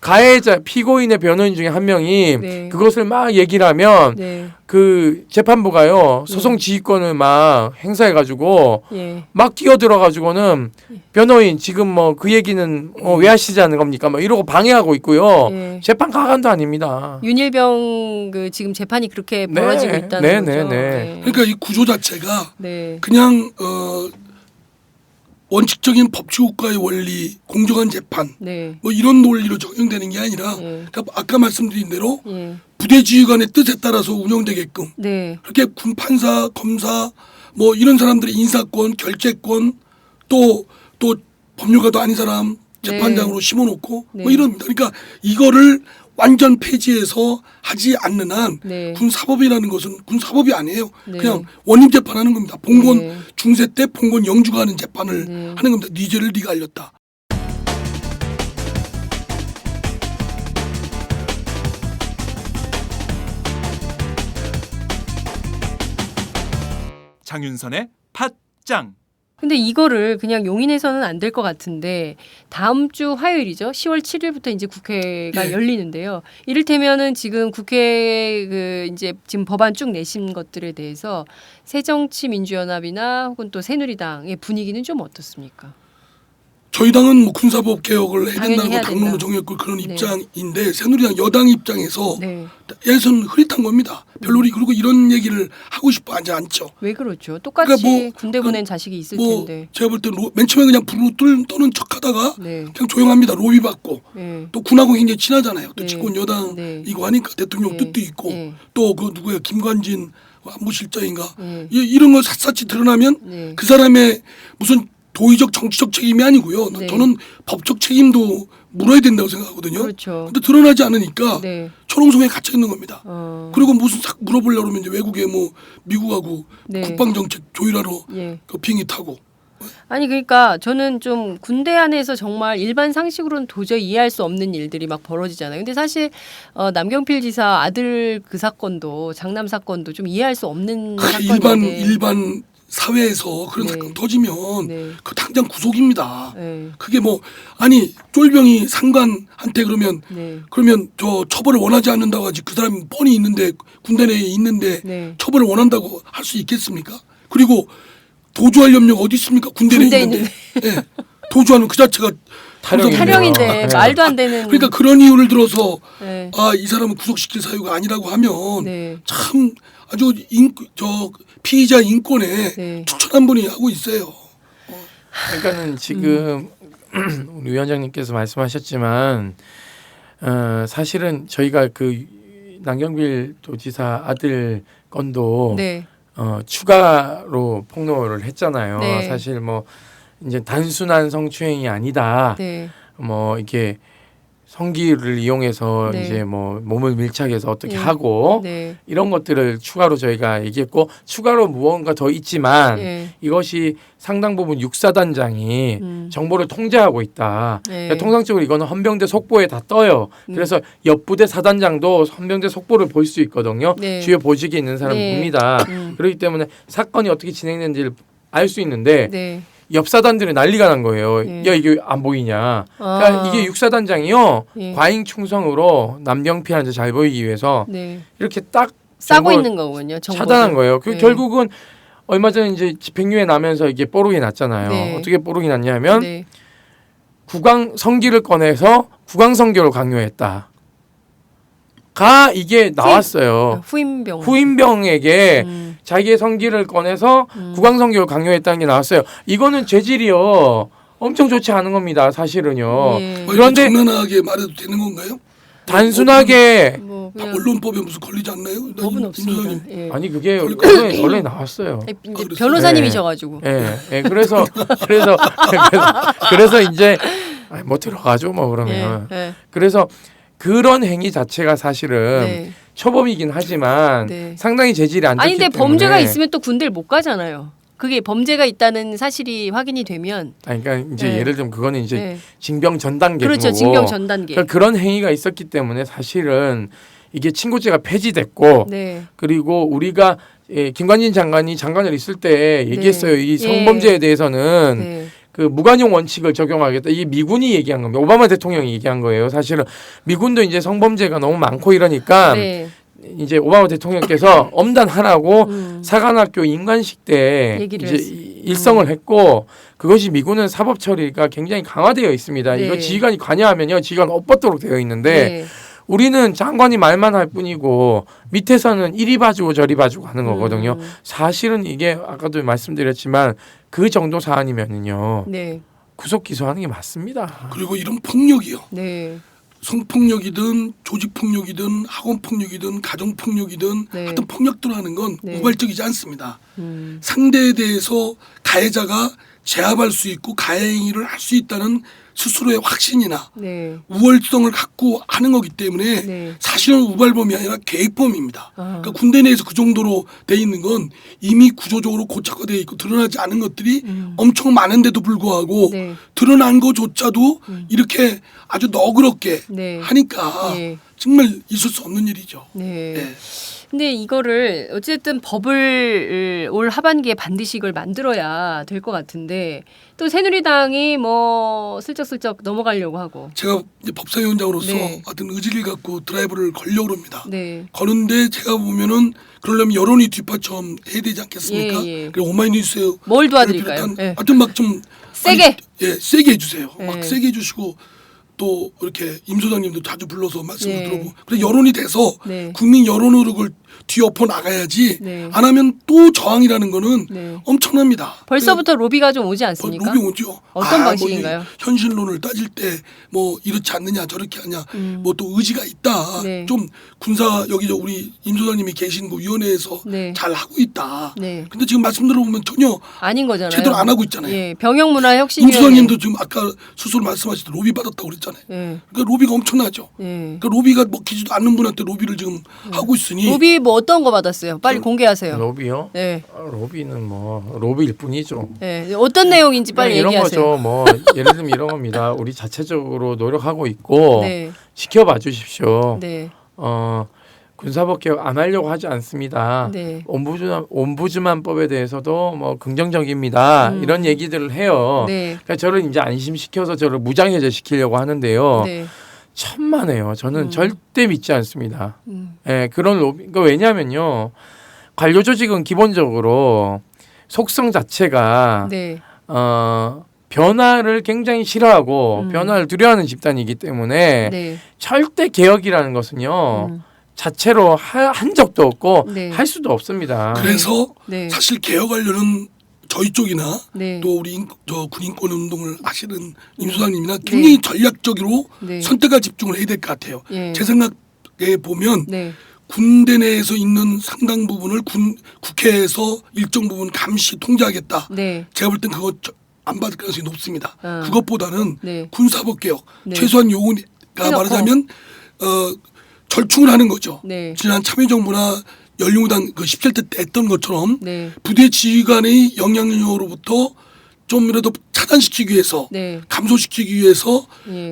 가해자 피고인의 변호인 중에 한 명이 네. 그것을 막 얘기를 하면 네. 그 재판부가요 소송 지휘권을 막 행사해가지고 예. 막 끼어들어가지고는 변호인 지금 뭐 그 얘기는 왜 하시자는 겁니까? 뭐 이러고 방해하고 있고요. 예. 재판 가관도 아닙니다. 윤일병 그 지금 재판이 그렇게 네. 벌어지고 있다는 거죠. 네. 그러니까 이 구조 자체가 네. 그냥 원칙적인 법치국가의 원리, 공정한 재판 네. 뭐 이런 논리로 적용되는 게 아니라 예. 그러니까 아까 말씀드린 대로 예. 부대 지휘관의 뜻에 따라서 운영되게끔 네. 그렇게 군 판사, 검사 뭐 이런 사람들의 인사권, 결재권 또 법률가도 아닌 사람 재판장으로 심어놓고 네. 뭐 이럽니다. 그러니까 이거를 완전 폐지해서 하지 않는 한 네. 군사법이라는 것은 군사법이 아니에요. 네. 그냥 원님 재판하는 겁니다. 봉건 네. 중세 때 봉건 영주가 하는 재판을 네. 하는 겁니다. 네 죄를 네가 알렸다. 장윤선의 팟짱. 근데 이거를 그냥 용인해서는 안 될 것 같은데 다음 주 화요일이죠. 10월 7일부터 이제 국회가 네. 열리는데요. 이를테면은 지금 국회 그 이제 지금 법안 쭉 내신 것들에 대해서 새정치민주연합이나 혹은 또 새누리당의 분위기는 좀 어떻습니까? 저희 당은 뭐 군사법 개혁을 해야 당연히 된다고 해야 당론을 된다. 정했고 그런 네. 입장인데 새누리당 여당 입장에서 네. 예선 흐릿한 겁니다. 별로 그리고 이런 얘기를 하고 싶어 하지 않죠. 왜 그렇죠? 똑같이 그러니까 뭐, 군대 보낸 자식이 있을 뭐 텐데. 제가 볼 때 맨 처음에 그냥 부르르 떠는 척하다가 네. 그냥 조용합니다. 로비 받고 네. 또 군하고 굉장히 친하잖아요. 또 네. 집권 여당 네. 이거 하니까 대통령 네. 뜻도 있고 네. 또 그 누구야 김관진 안보실장인가 네. 이런 거 샅샅이 드러나면 네. 그 사람의 무슨 도의적 정치적 책임이 아니고요. 네. 저는 법적 책임도 물어야 된다고 생각하거든요. 그렇죠. 근데 드러나지 않으니까 네. 초롱성에 갇혀 있는 겁니다. 그리고 그리고 무슨 싹 물어보려고 하면 이제 외국에 뭐 미국하고 네. 국방정책 조율하러 예. 그 비행기 타고 아니 그러니까 저는 좀 군대 안에서 정말 일반 상식으로는 도저히 이해할 수 없는 일들이 막 벌어지잖아요. 근데 사실 남경필 지사 아들 그 사건도 장남 사건도 좀 이해할 수 없는 사건인데 일반 사회에서 그런 네. 사건 터지면 네. 그 당장 구속입니다. 네. 그게 뭐 아니 쫄병이 상관한테 그러면 네. 저 처벌을 원하지 않는다고 하지 그 사람이 뻔히 있는데 군대 내에 있는데 네. 처벌을 원한다고 할 수 있겠습니까? 그리고 도주할 염려가 어디 있습니까? 군대 내에 있는데 네. 도주하는 그 자체가 탈영인데 네. 말도 안 되는. 그러니까 그런 이유를 들어서 네. 이 사람은 구속시킬 사유가 아니라고 하면 네. 참 아주 피의자 인권에 네. 추천한 분이 하고 있어요. 그러니까는 지금 우리 위원장님께서 말씀하셨지만 사실은 저희가 그 남경필 도지사 아들 건도 네. 추가로 폭로를 했잖아요. 네. 사실 뭐 이제 단순한 성추행이 아니다. 네. 뭐 이렇게 성기를 이용해서 네. 이제 뭐 몸을 밀착해서 어떻게 네. 하고 네. 이런 것들을 추가로 저희가 얘기했고 추가로 무언가 더 있지만 네. 이것이 상당 부분 육사단장이 정보를 통제하고 있다. 네. 그러니까 통상적으로 이거는 헌병대 속보에 다 떠요. 그래서 옆부대 사단장도 헌병대 속보를 볼 수 있거든요. 네. 주요 보직에 있는 사람 네. 봅니다. 그렇기 때문에 사건이 어떻게 진행되는지를 알 수 있는데 네. 옆 사단들이 난리가 난 거예요. 예. 야 이게 안 보이냐. 그러니까 이게 육사단장이요. 예. 과잉 충성으로 남경필한테 잘 보이기 위해서 네. 이렇게 딱 싸고 정보를 있는 거군요. 정보를. 차단한 거예요. 그 네. 결국은 얼마 전에 이제 집행유예 나면서 이게 뽀록이 났잖아요. 네. 어떻게 뽀록이 났냐면 네. 국왕 성기를 꺼내서 국왕 성교를 강요했다. 이게 나왔어요. 후임병. 후임병에게 자기의 성기를 꺼내서 국왕 성교를 강요했다는 게 나왔어요. 이거는 죄질이요. 엄청 좋지 않은 겁니다. 사실은요. 예. 그런데 장난하게 말해도 되는 건가요? 단순하게 뭐 그냥 언론법에 무슨 걸리지 않나요? 법은 없습니다. 예. 아니 그게 원래 나왔어요. 이제 변호사님이셔가지고. 예. 그래서 이제 뭐 들어가죠 뭐 그러면. 예. 그래서 그런 행위 자체가 사실은 네. 초범이긴 하지만 네. 상당히 재질이 안 좋기 아니 근데 때문에. 범죄가 있으면 또 군대를 못 가잖아요. 그게 범죄가 있다는 사실이 확인이 되면. 그러니까 이제 네. 예를 들면 그거는 이제 네. 징병 전 단계인 그렇죠. 거고. 징병 전 단계. 그러니까 그런 행위가 있었기 때문에 사실은 이게 친고죄가 폐지됐고 네. 그리고 우리가 김관진 장관이 장관을 있을 때 얘기했어요. 네. 이 성범죄에 대해서는 네. 그 무관용 원칙을 적용하겠다. 이게 미군이 얘기한 겁니다. 오바마 대통령이 얘기한 거예요. 사실은 미군도 이제 성범죄가 너무 많고 이러니까 네. 이제 오바마 대통령께서 엄단하라고 사관학교 인관식 때 이제 일성을 했고 그것이 미군은 사법 처리가 굉장히 강화되어 있습니다. 네. 이거 지휘관이 관여하면요, 지휘관 엇벗도록 되어 있는데. 네. 우리는 장관이 말만 할 뿐이고 밑에서는 이리 봐주고 저리 봐주고 하는 거거든요. 사실은 이게 아까도 말씀드렸지만 그 정도 사안이면은요. 네. 구속 기소하는 게 맞습니다. 그리고 이런 폭력이요. 네. 성폭력이든 조직폭력이든 학원폭력이든 가정폭력이든 네. 하여튼 폭력들 하는 건 네. 우발적이지 않습니다. 상대에 대해서 가해자가 제압할 수 있고 가해 행위를 할 수 있다는 스스로의 확신이나 네. 우월성을 갖고 하는 거기 때문에 네. 사실은 우발범이 아니라 계획범입니다. 그러니까 군대 내에서 그 정도로 돼 있는 건 이미 구조적으로 고착화되어 있고 드러나지 않은 것들이 엄청 많은데도 불구하고 네. 드러난 것조차도 이렇게 아주 너그럽게 네. 하니까 네. 정말 있을 수 없는 일이죠. 네. 네. 근데 이거를 어쨌든 법을 올 하반기에 반드시 이걸 만들어야 될 것 같은데 또 새누리당이 뭐 슬쩍슬쩍 넘어가려고 하고 제가 이제 법사위원장으로서 네. 어떤 의지를 갖고 드라이브를 걸려고 합니다. 네. 거는데 제가 보면은 그러려면 여론이 뒷받침 해야 되지 않겠습니까? 예, 예. 그리고 오마이뉴스에 뭘 도와드릴까요? 예. 하여튼 막 좀 세게 세게 해주세요. 예. 막 세게 해주시고 또 이렇게 임 소장님도 자주 불러서 말씀을 네. 들어보고 그래 여론이 돼서 네. 국민 여론 흐름을 뒤엎어 나가야지 네. 안 하면 또 저항이라는 거는 네. 엄청납니다. 벌써부터 로비가 좀 오지 않습니까? 로비 오죠. 어떤 방식인가요? 뭐 현실론을 따질 때 뭐 이렇지 않느냐 저렇게 하냐 뭐 또 의지가 있다. 네. 좀 군사 여기 우리 임 소장님이 계신 그 위원회에서 네. 잘 하고 있다. 네. 근데 지금 말씀 들어보면 전혀 아닌 거잖아요. 제대로 안 하고 있잖아요. 예. 병역문화혁신위원회 임 소장님도 지금 아까 스스로 말씀하실 때 로비 받았다고 그랬잖아요. 예. 그러니까 로비가 엄청나죠. 예. 그러니까 로비가 먹히지도 않는 분한테 로비를 지금 하고 있으니 로비 뭐 어떤 거 받았어요? 빨리 공개하세요. 로비요? 네. 로비는 뭐 로비일 뿐이죠. 네. 어떤 내용인지 빨리 이런 얘기하세요. 거죠. 뭐 예를 들면 이런 겁니다. 우리 자체적으로 노력하고 있고 네. 지켜봐 주십시오. 네. 군사법 개혁 안 하려고 하지 않습니다. 네. 옴부즈만법에 대해서도 뭐 긍정적입니다. 이런 얘기들을 해요. 네. 그러니까 저를 이제 안심시켜서 저를 무장해제 시키려고 하는데요. 네. 천만에요. 저는 절대 믿지 않습니다. 예, 그런 로비. 그러니까 왜냐하면요, 관료 조직은 기본적으로 속성 자체가 네. 변화를 굉장히 싫어하고 변화를 두려워하는 집단이기 때문에 네. 절대 개혁이라는 것은요. 자체로 한 적도 없고 네. 할 수도 없습니다. 그래서 네. 사실 개혁하려는 저희 쪽이나 네. 또 우리 저 군인권 운동을 하시는 임 소장님이나 굉장히 네. 전략적으로 네. 선택과 집중을 해야 될 것 같아요. 네. 제 생각에 보면 네. 군대 내에서 있는 상당 부분을 국회에서 일정 부분 감시 통제하겠다. 네. 제가 볼 땐 그거 안 받을 가능성이 높습니다. 그것보다는 네. 군사법 개혁 네. 최소한 요구가 말하자면 절충을 하는 거죠. 네. 지난 참여정부나 열린우당 그 17대 때 했던 것처럼 네. 부대 지휘관의 영향력으로부터 좀이라도 차단시키기 위해서 네. 감소시키기 위해서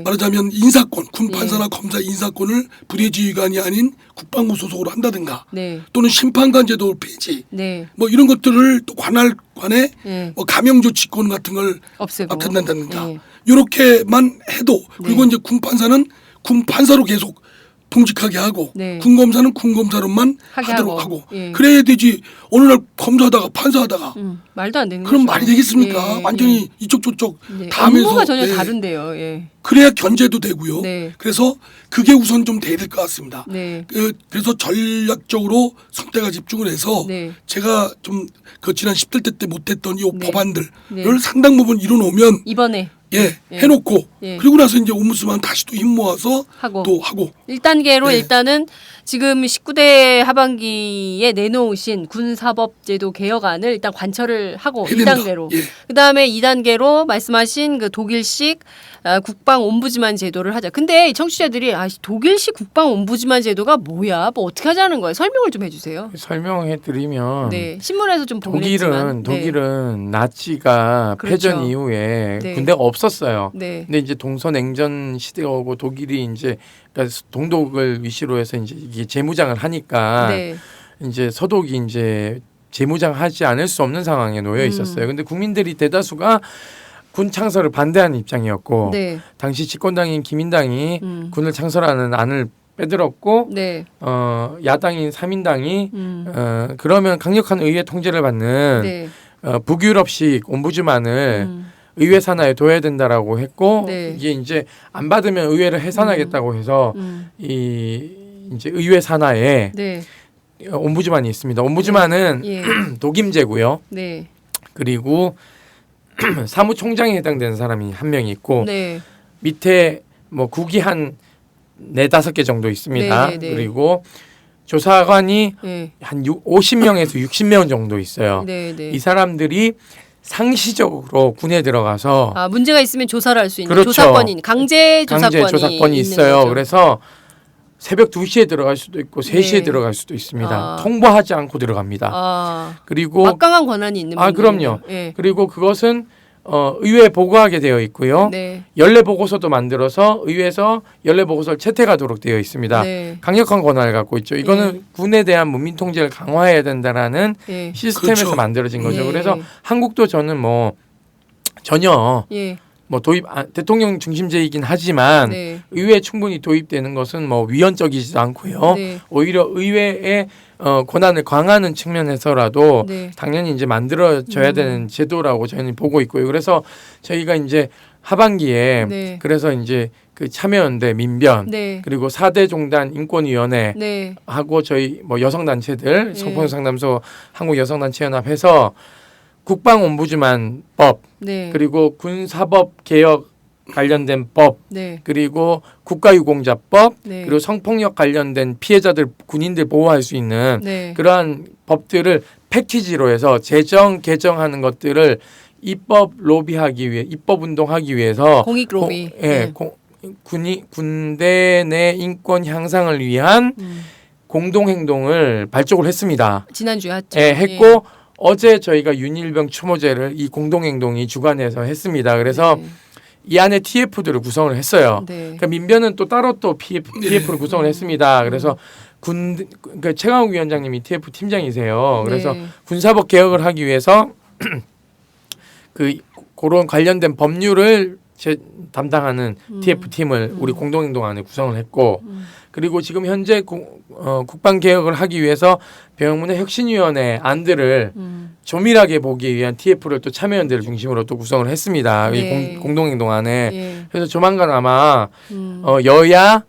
말하자면 인사권 군 판사나 검사 인사권을 부대 지휘관이 아닌 국방부 소속으로 한다든가 네. 또는 심판관 제도 폐지 네. 뭐 이런 것들을 또 관할관의 뭐 감형 조치권 같은 걸 없앤다든가 이렇게만 해도 그리고 이제 군 판사는 군 판사로 계속 봉직하게 하고 네. 군검사는 군검사로만 하도록 하고 그래야 되지 어느 날 검사하다가 판사하다가 말도 안 되는 그럼 거죠. 말이 되겠습니까? 완전히 이쪽 저쪽 다 하면서 업무가 전혀 다른데요. 그래야 견제도 되고요. 그래서 그게 우선 좀 돼야 될 것 같습니다. 그래서 전략적으로 선택과 집중을 해서 제가 좀 그 지난 10대 때 못했던 이 법안들을 상당 부분 이뤄놓으면 이번에 해놓고 그리고 나서 이제 옴부스만 다시 또 힘 모아서 또 하고 1단계로 일단은 지금 19대 하반기에 내놓으신 군사법제도 개혁안을 일단 관철을 하고 1단계로 그다음에 2단계로 말씀하신 그 독일식 국방 옴부즈만 제도를 하자. 근데 청취자들이 독일식 국방 옴부즈만 제도가 뭐야? 뭐 어떻게 하자는 거예요? 설명을 좀 해주세요. 설명해드리면 신문에서 좀 보긴 했지만 독일은 나치가 그렇죠. 패전 이후에 군대가 없었어요. 근데 이제 동서냉전 시대가 오고 독일이 이제 그러니까 동독을 위시로 해서 이제 이게 재무장을 하니까 이제 서독이 이제 재무장하지 않을 수 없는 상황에 놓여 있었어요. 근데 국민들이 대다수가 군 창설을 반대하는 입장이었고 네. 당시 집권당인 기민당이 군을 창설하는 안을 빼들었고 네. 야당인 사민당이 그러면 강력한 의회 통제를 받는 네. 북유럽식 옴부즈만을 의회 산하에 둬야 된다라고 했고 네. 이게 이제 안 받으면 의회를 해산하겠다고 해서 이 이제 의회 산하에 네. 옴부즈만이 있습니다. 옴부즈만은 예. 독임제고요. 네. 그리고 사무총장에 해당되는 사람이 한 명 있고 네. 밑에 뭐 국이 한 4-5개 정도 있습니다. 네, 네, 네. 그리고 조사관이 네. 한 50명에서 60명 정도 있어요. 네, 네. 이 사람들이 상시적으로 군에 들어가서 문제가 있으면 조사를 할 수 있는 그렇죠. 조사권이 강제 조사권이 있어요. 거죠. 그래서 새벽 2시에 들어갈 수도 있고 3시에 네. 들어갈 수도 있습니다. 통보하지 않고 들어갑니다. 그리고 막강한 권한이 있는 분들이네요. 그럼요. 네. 그리고 그것은 의회에 보고하게 되어 있고요. 네. 연례 보고서도 만들어서 의회에서 연례 보고서를 채택하도록 되어 있습니다. 네. 강력한 권한을 갖고 있죠. 이거는 군에 대한 문민 통제를 강화해야 된다라는 예. 시스템에서 그렇죠. 만들어진 거죠. 예. 그래서 한국도 저는 뭐 전혀 예. 뭐 대통령 중심제이긴 하지만 네. 의회에 충분히 도입되는 것은 뭐 위헌적이지도 않고요. 네. 오히려 의회의 권한을 강화하는 측면에서라도 네. 당연히 이제 만들어져야 되는 제도라고 저희는 보고 있고요. 그래서 저희가 이제 하반기에 네. 그래서 이제 그 참여연대 민변 네. 그리고 4대 종단 인권위원회 네. 하고 저희 뭐 여성단체들 네. 성폭력상담소 한국여성단체연합해서 국방옴부즈만법 네. 그리고 군사법 개혁 관련된 법 네. 그리고 국가유공자법 네. 그리고 성폭력 관련된 피해자들 군인들 보호할 수 있는 네. 그러한 법들을 패키지로 해서 재정 개정하는 것들을 입법 로비하기 위해 입법 운동하기 위해서 공익 로비. 네. 군대 내 인권 향상을 위한 공동 행동을 발족을 했습니다. 지난주에 했죠. 예, 했고 어제 저희가 윤일병 추모제를 이 공동 행동이 주관해서 했습니다. 그래서 네. 이 안에 TF들을 구성을 했어요. 네. 그러니까 민변은 또 따로 또 TF를 구성을 했습니다. 그래서 그러니까 최강욱 위원장님이 TF 팀장이세요. 그래서 네. 군사법 개혁을 하기 위해서 그런 관련된 법률을 담당하는 TF 팀을 우리 공동행동안에 구성을 했고 그리고 지금 현재 국방 개혁을 하기 위해서 병문의 혁신위원회 안들을 조밀하게 보기 위한 TF를 또 참여연대를 중심으로 또 구성을 했습니다. 네. 이 공동행동안에 예. 그래서 조만간 아마 여야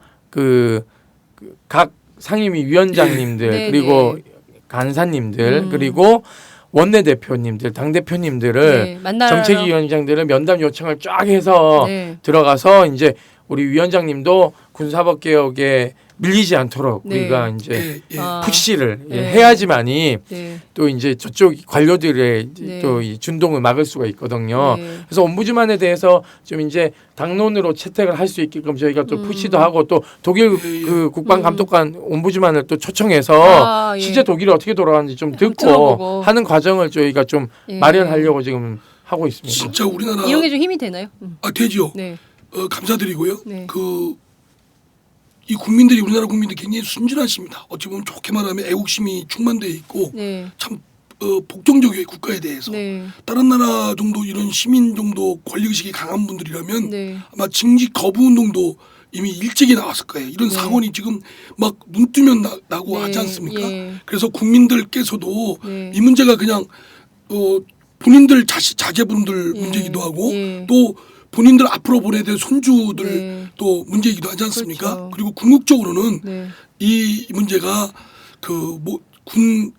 각 상임위 위원장님들 네, 그리고 네. 간사님들 그리고 원내대표님들, 당대표님들을 네, 정책위원장들을 면담 요청을 쫙 해서 네. 들어가서 이제 우리 위원장님도 군사법 개혁에 밀리지 않도록 네. 우리가 이제 푸시를 네. 해야지만이 네. 또 이제 저쪽 관료들의 네. 또 이 준동을 막을 수가 있거든요. 네. 그래서 옴부즈만에 대해서 좀 이제 당론으로 채택을 할 수 있게끔 저희가 또 푸시도 하고 또 독일 그 국방감독관 옴부즈만을 또 초청해서 예. 실제 독일이 어떻게 돌아가는지 좀 듣고 들어보고. 하는 과정을 저희가 좀 예. 마련하려고 지금 하고 있습니다. 진짜 우리나라 이런 게 좀 힘이 되나요? 되죠. 네. 감사드리고요. 네. 이 국민들이 우리나라 국민들이 굉장히 순진하십니다. 어찌 보면 좋게 말하면 애국심이 충만되어 있고 네. 참 복종적이에요 국가에 대해서. 네. 다른 나라 정도 이런 시민 정도 권리의식이 강한 분들이라면 네. 아마 징집 거부 운동도 이미 일찍이 나왔을 거예요. 이런 네. 사건이 지금 막 눈 뜨면 나고 네. 하지 않습니까? 예. 그래서 국민들께서도 네. 이 문제가 그냥 본인들 자제분들 예. 문제이기도 하고 예. 또 본인들 앞으로 보내야 될 손주들 네. 또 문제이기도 하지 않습니까? 그렇죠. 그리고 궁극적으로는 네. 이 문제가 군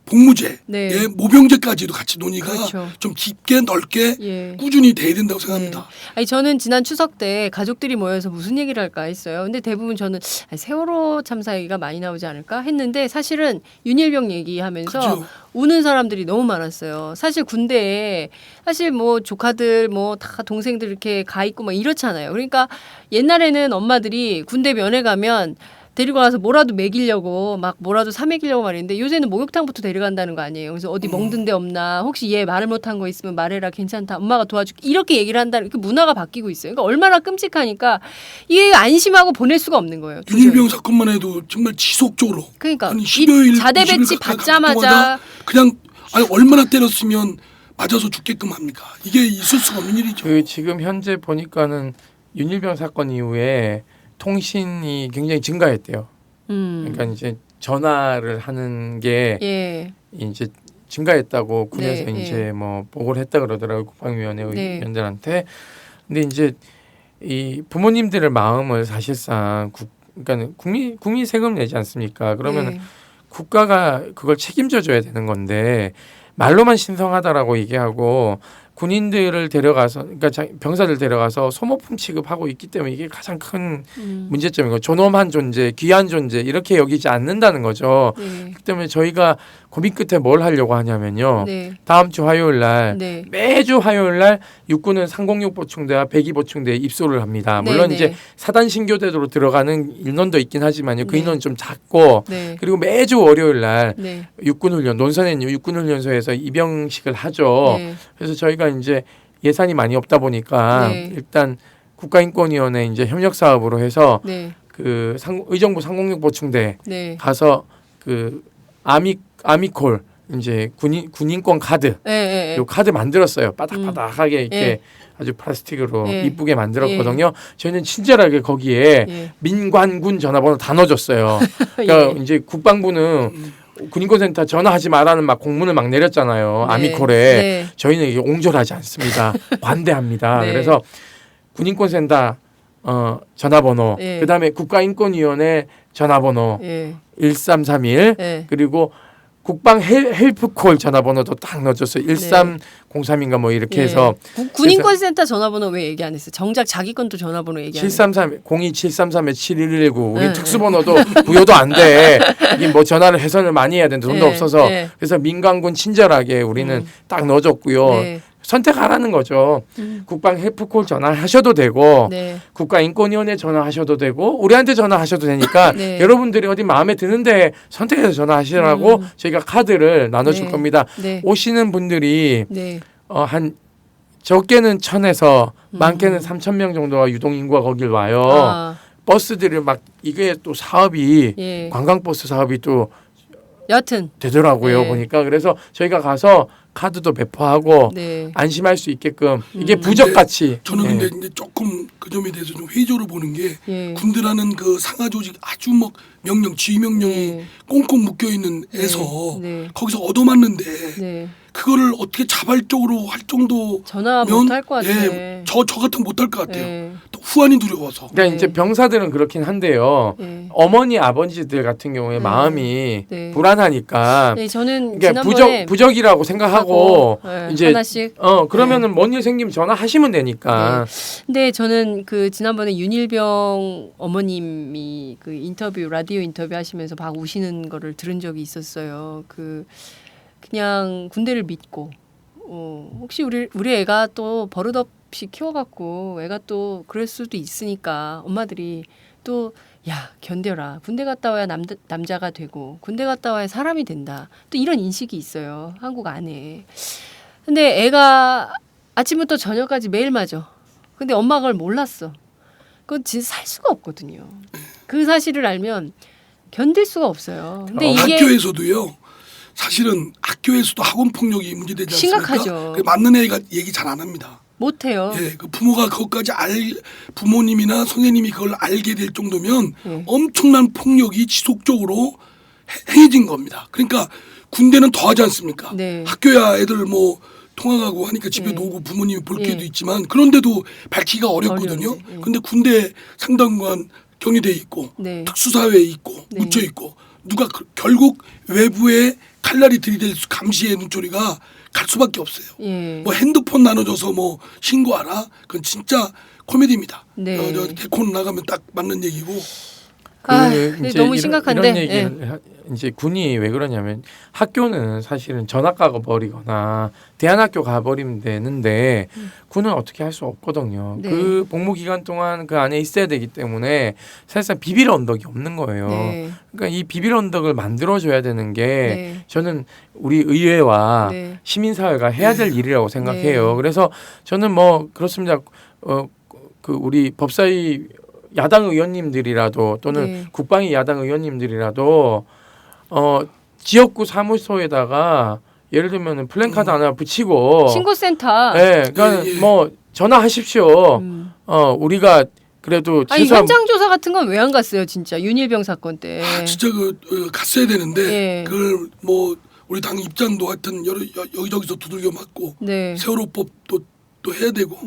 복무제, 네. 예, 모병제까지도 같이 논의가 그렇죠. 좀 깊게 넓게 예. 꾸준히 돼야 된다고 생각합니다. 네. 아니 저는 지난 추석 때 가족들이 모여서 무슨 얘기를 할까 했어요. 근데 대부분 저는 세월호 참사 얘기가 많이 나오지 않을까 했는데 사실은 윤일병 얘기하면서 그죠. 우는 사람들이 너무 많았어요. 사실 군대에 사실 뭐 조카들 뭐 다 동생들 이렇게 가 있고 막 이렇잖아요. 그러니까 옛날에는 엄마들이 군대 면회 가면 데리고 가서 뭐라도 먹이려고 막 뭐라도 사 먹이려고 말했는데 요새는 목욕탕부터 데려간다는 거 아니에요. 그래서 어디 먹는 데 없나 혹시 얘 말을 못한 거 있으면 말해라 괜찮다 엄마가 도와줄게 이렇게 얘기를 한다는 그 문화가 바뀌고 있어요. 그러니까 얼마나 끔찍하니까 이게 안심하고 보낼 수가 없는 거예요. 윤일병 사건만 해도 정말 지속적으로 그러니까 한 10여일 자대 배치 20일 가까이 받자마자 그냥 얼마나 때렸으면 맞아서 죽게끔 합니까? 이게 있을 수가 없는 일이죠. 그 지금 현재 보니까는 윤일병 사건 이후에 통신이 굉장히 증가했대요. 그러니까 이제 전화를 하는 게 예. 이제 증가했다고 군에서 네, 이제 뭐 보고를 했다 그러더라고요. 국방위원회 네. 의원들한테. 근데 이제 이 부모님들의 마음을 사실상 그러니까 국민 세금 내지 않습니까? 그러면 네. 국가가 그걸 책임져 줘야 되는 건데 말로만 신성하다라고 얘기하고 군인들을 데려가서 그러니까 병사들 데려가서 소모품 취급하고 있기 때문에 이게 가장 큰 문제점인 거죠. 존엄한 존재, 귀한 존재 이렇게 여기지 않는다는 거죠. 네. 그렇기 때문에 저희가 고민 끝에 뭘 하려고 하냐면요. 네. 다음 주 화요일 날 네. 매주 화요일 날 육군은 306 보충대와 102 보충대에 입소를 합니다. 물론 네, 이제 네. 사단 신교대로 들어가는 인원도 있긴 하지만요. 그 네. 인원은 좀 작고 네. 그리고 매주 월요일 날 네. 육군훈련 논산에 육군훈련소에서 입영식을 하죠. 네. 그래서 저희가 이제 예산이 많이 없다 보니까 네. 일단 국가인권위원회 이제 협력 사업으로 해서 네. 그 의정부 306 보충대 네. 가서 그 아미콜 이제 군인권 카드 네. 요 카드 만들었어요. 바닥바닥하게 이렇게 예. 아주 플라스틱으로 예. 이쁘게 만들었거든요. 저희는 친절하게 거기에 예. 민관군 전화번호 다 넣어줬어요. 그러니까 예. 이제 국방부는 군인권센터 전화하지 말라는 막 공문을 막 내렸잖아요. 네. 아미콜에 네. 저희는 이게 옹졸하지 않습니다. 관대합니다. 네. 그래서 군인권센터 전화번호, 예. 그다음에 국가인권위원회 전화번호 예. 1331 예. 그리고 국방 헬프콜 전화번호도 딱 넣어줬어요. 1303인가 뭐 이렇게 예. 해서 군인권센터 전화번호 왜 얘기 안 했어요? 정작 자기 건도 전화번호 얘기 안 했어요. 733 02-733-7119 우리 네. 특수번호도 부여도 안 돼. 이게 뭐 전화를 해선을 많이 해야 되는데 돈도 네. 없어서 네. 그래서 민간군 친절하게 우리는 딱 넣어줬고요. 네. 선택하라는 거죠. 국방 헬프콜 전화하셔도 되고 네. 국가인권위원회 전화하셔도 되고 우리한테 전화하셔도 되니까 네. 여러분들이 어디 마음에 드는데 선택해서 전화하시라고 저희가 카드를 나눠줄 네. 겁니다. 네. 오시는 분들이 네. 한 적게는 1,000에서 많게는 3,000명 정도가 유동 인구가 거길 와요. 아, 버스들이 막 이게 또 사업이 예. 관광버스 사업이 또 여튼 되더라고요. 네. 보니까 그래서 저희가 가서 카드도 배포하고 네. 안심할 수 있게끔 이게 부적같이 저는 예. 근데 이제 조금 그 점에 대해서 좀 회의적으로 보는 게 예. 군대라는 그 상하 조직 아주 막 명령 지휘 명령이 네. 꽁꽁 묶여 있는 에서 네. 거기서 얻어맞는데 네. 그거를 어떻게 자발적으로 할 정도 전화 못 할 것 같아. 저 같은 못 할 것 같아요. 예. 또 후환이 두려워서. 그러니까 네. 이제 병사들은 그렇긴 한데요. 예. 어머니 아버지들 같은 경우에 네. 마음이 네. 불안하니까 네, 저는 그러니까 지난번에 부적이라고 생각하고 네, 이제 하나씩. 그러면은 뭔 일 생기면 전화하시면 되니까. 근데 저는 그 지난번에 윤일병 어머님이 그 인터뷰 라디오 인터뷰 하시면서 막 우시는 거를 들은 적이 있었어요. 그냥 군대를 믿고 혹시 우리 애가 또 버릇없이 키워갖고 애가 또 그럴 수도 있으니까 엄마들이 또 야 견뎌라 군대 갔다 와야 남자가 되고 군대 갔다 와야 사람이 된다 또 이런 인식이 있어요 한국 안에. 근데 애가 아침부터 저녁까지 매일 맞아. 근데 엄마가 그걸 몰랐어. 그건 진짜 살 수가 없거든요. 그 사실을 알면 견딜 수가 없어요. 근데 이게 학교에서도요. 사실은 학교에서도 학원 폭력이 문제되지 않습니까? 심각하죠. 맞는 애가 얘기 잘 안 합니다. 못해요. 예, 그 부모가 그것까지 부모님이나 선생님이 그걸 알게 될 정도면 예. 엄청난 폭력이 지속적으로 행해진 겁니다. 그러니까 군대는 더하지 않습니까? 네. 학교야 애들 뭐 통학하고 하니까 집에 예. 오고 부모님이 볼 예. 게도 있지만 그런데도 밝히기가 어렵거든요. 어려운데, 예. 근데 군대 상당관 격리돼 있고 네. 특수사회에 있고 네. 묻혀 있고 누가 결국 외부에 칼날이 들이댈 감시의 눈초리가 갈 수밖에 없어요. 예. 뭐 핸드폰 나눠줘서 뭐 신고하라. 그건 진짜 코미디입니다. 네. 저 개콘 나가면 딱 맞는 얘기고. 근데 너무 심각한데. 이런 얘기를 이제 군이 왜 그러냐면 학교는 사실은 전학 가버리거나 대안학교 가버리면 되는데 군은 어떻게 할 수 없거든요. 네. 그 복무 기간 동안 그 안에 있어야 되기 때문에 사실상 비빌 언덕이 없는 거예요. 네. 그러니까 이 비빌 언덕을 만들어줘야 되는 게 네. 저는 우리 의회와 네. 시민사회가 해야 될 일이라고 생각해요. 네. 그래서 저는 뭐 그렇습니다. 그 우리 법사위 야당 의원님들이라도 또는 네. 국방위 야당 의원님들이라도 지역구 사무소에다가 예를 들면 플랜카드 하나 붙이고 신고센터. 네, 그러니까 뭐 전화하십시오. 우리가 그래도 최소한 현장 조사 같은 건 왜 안 갔어요, 진짜 윤일병 사건 때. 진짜 갔어야 되는데 그걸 뭐 우리 당 입장도 하여튼 여기저기서 두들겨 맞고 세월호법도 또 해야 되고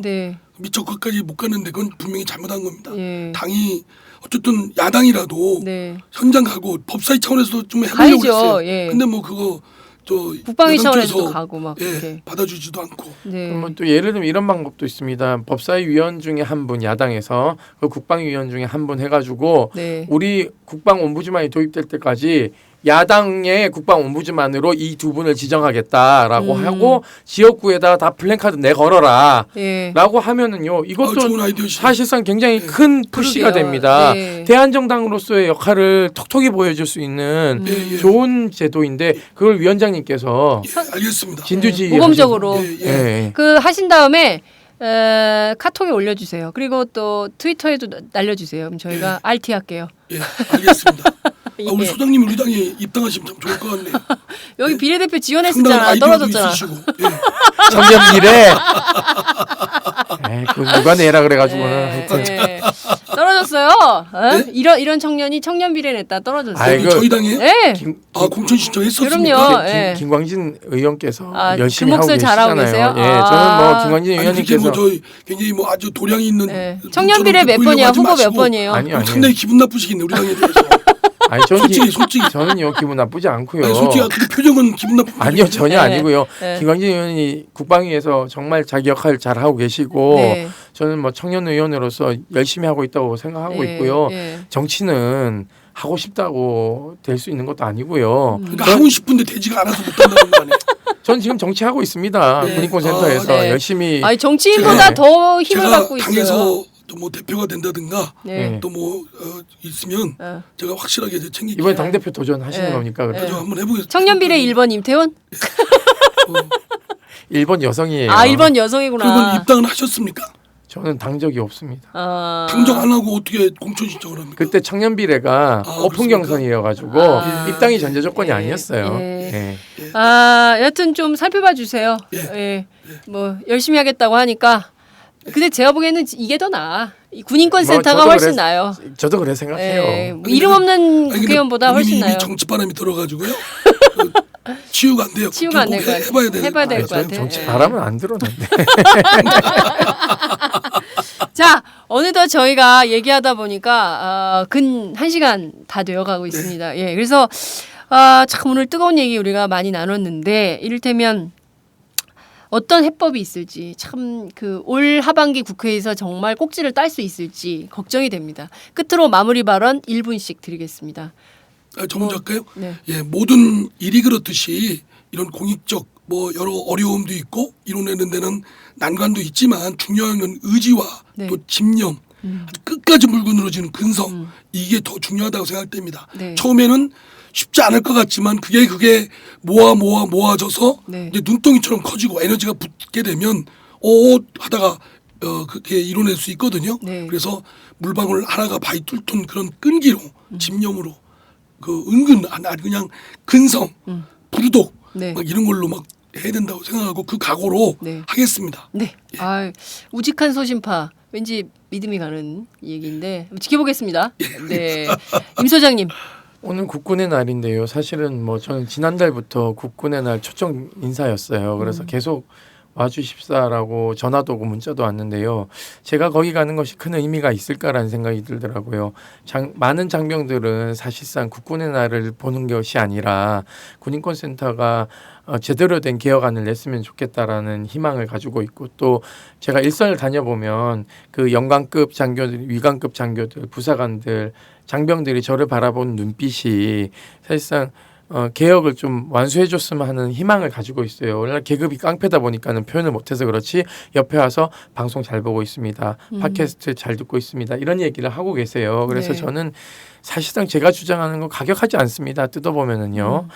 미처 거기까지 못 갔는데 그건 분명히 잘못한 겁니다. 당이 어쨌든 야당이라도 현장 가고 법사위 차원에서 좀 해보려고 했어요. 근데 뭐 그거 또 국방위 차원에서도 가고 막 받아주지도 않고. 그러면 또 예를 들면 이런 방법도 있습니다. 법사위 위원 중에 한 분 야당에서 그 국방위 위원 중에 한 분 해가지고 우리 국방 옴부즈만이 도입될 때까지 야당의 국방 옴부즈만으로 이 두 분을 지정하겠다라고 하고 지역구에다 다 플랜카드 내걸어라 라고 하면은요 이것도 사실상 굉장히 큰 푸시가 됩니다. 대한정당으로서의 역할을 톡톡히 보여줄 수 있는 좋은 제도인데 그걸 위원장님께서 알겠습니다. 진두지휘 모범적으로 그 하신 다음에 카톡에 올려주세요. 그리고 또 트위터에도 날려주세요. 그럼 저희가 RT 할게요. 알겠습니다. 우리 소장님 우리 당에 입당하시면 참 좋을 것 같네요. 여기 비례대표 지원했었잖아. 떨어졌잖아. 청년 비례. 그 누가 내라 그래가지고는 떨어졌어요. 이런 청년이 청년 비례 냈다 떨어졌어요. 저희 당에? 공천 신청했었습니까? 그럼요. 김광진 의원께서 열심히 그 목소리 하고 잘하고 계시잖아요. 계세요. 저는 뭐 김광진 의원님께서 굉장히 뭐 아주 도량이 있는 청년 비례 몇 번이야? 후보 몇 번이에요? 아니요. 상당히 기분 나쁘시겠네 우리 당에 대해서. 아니 솔직히 저는요 기분 나쁘지 않고요. 아니, 솔직히 그 표정은 기분 나쁘. 아니요 전혀 아니고요. 김광진 의원이 국방위에서 정말 자기 역할을 잘 하고 계시고 저는 뭐 청년 의원으로서 열심히 하고 있다고 생각하고 있고요. 정치는 하고 싶다고 될 수 있는 것도 아니고요. 그러니까 하고 싶은데 되지가 않아서 못한다는 거 아니에요? 전 지금 정치하고 있습니다. 군인권센터에서 열심히. 아니 정치인보다 더 힘을 갖고 있어요. 당에서 또 뭐 대표가 된다든가 또 뭐 있으면 제가 확실하게 챙길게요. 이번에 당대표 도전하시는 겁니까? 저 한번 해보겠습니다. 청년 비례 1번 임태원? 1번 여성이에요. 1번 여성이구나. 그러면 입당은 하셨습니까? 저는 당 적이 없습니다. 당적 안 하고 어떻게 공천 신청을 합니까? 그때 청년 비례가 오픈 경선이어가지고 입당이 전제 조건이 아니었어요. 여튼 좀 살펴봐 주세요. 뭐 열심히 하겠다고 하니까. 근데 제가 보기에는 이게 더 나아. 군인권센터가 훨씬 나아요. 저도 그래 생각해요. 이름 없는 국회의원보다 훨씬 나아요. 정치 바람이 들어가지고요. 치유가 안 돼요. 치유가 안 될 것 같아요. 해봐야 될 것 같아요. 정치 바람은 안 들어는데. 자, 어느덧 저희가 얘기하다 보니까 근 1시간 다 되어가고 있습니다. 그래서 참 오늘 뜨거운 얘기 우리가 많이 나눴는데 이를테면 어떤 해법이 있을지 참 그 올 하반기 국회에서 정말 꼭지를 딸 수 있을지 걱정이 됩니다. 끝으로 마무리 발언 1분씩 드리겠습니다. 전문작가요? 모든 일이 그렇듯이 이런 공익적 뭐 여러 어려움도 있고 이뤄내는 데는 난관도 있지만 중요한 건 의지와 또 집념, 끝까지 물고 늘어지는 근성 이게 더 중요하다고 생각됩니다. 처음에는 쉽지 않을 것 같지만 그게 모아져서 이제 눈덩이처럼 커지고 에너지가 붙게 되면 하다가 그렇게 이뤄낼 수 있거든요. 그래서 물방울 하나가 바위 뚫던 그런 끈기로 집념으로 그 은근 그냥 근성, 부르독 막 이런 걸로 막 해야 된다고 생각하고 그 각오로 하겠습니다. 우직한 소신파 왠지 믿음이 가는 얘기인데 지켜보겠습니다. 임 소장님. 오늘 국군의 날인데요. 사실은 뭐 저는 지난달부터 국군의 날 초청 인사였어요. 그래서 계속 와주십사라고 전화도 오고 문자도 왔는데요. 제가 거기 가는 것이 큰 의미가 있을까라는 생각이 들더라고요. 많은 장병들은 사실상 국군의 날을 보는 것이 아니라 군인권센터가 제대로 된 개혁안을 냈으면 좋겠다라는 희망을 가지고 있고 또 제가 일선을 다녀보면 그 영관급 장교들, 위관급 장교들, 부사관들, 장병들이 저를 바라보는 눈빛이 사실상 개혁을 좀 완수해줬으면 하는 희망을 가지고 있어요. 원래 계급이 깡패다 보니까는 표현을 못해서 그렇지 옆에 와서 방송 잘 보고 있습니다. 팟캐스트 잘 듣고 있습니다. 이런 얘기를 하고 계세요. 그래서 저는 사실상 제가 주장하는 거 가격하지 않습니다. 뜯어보면은요.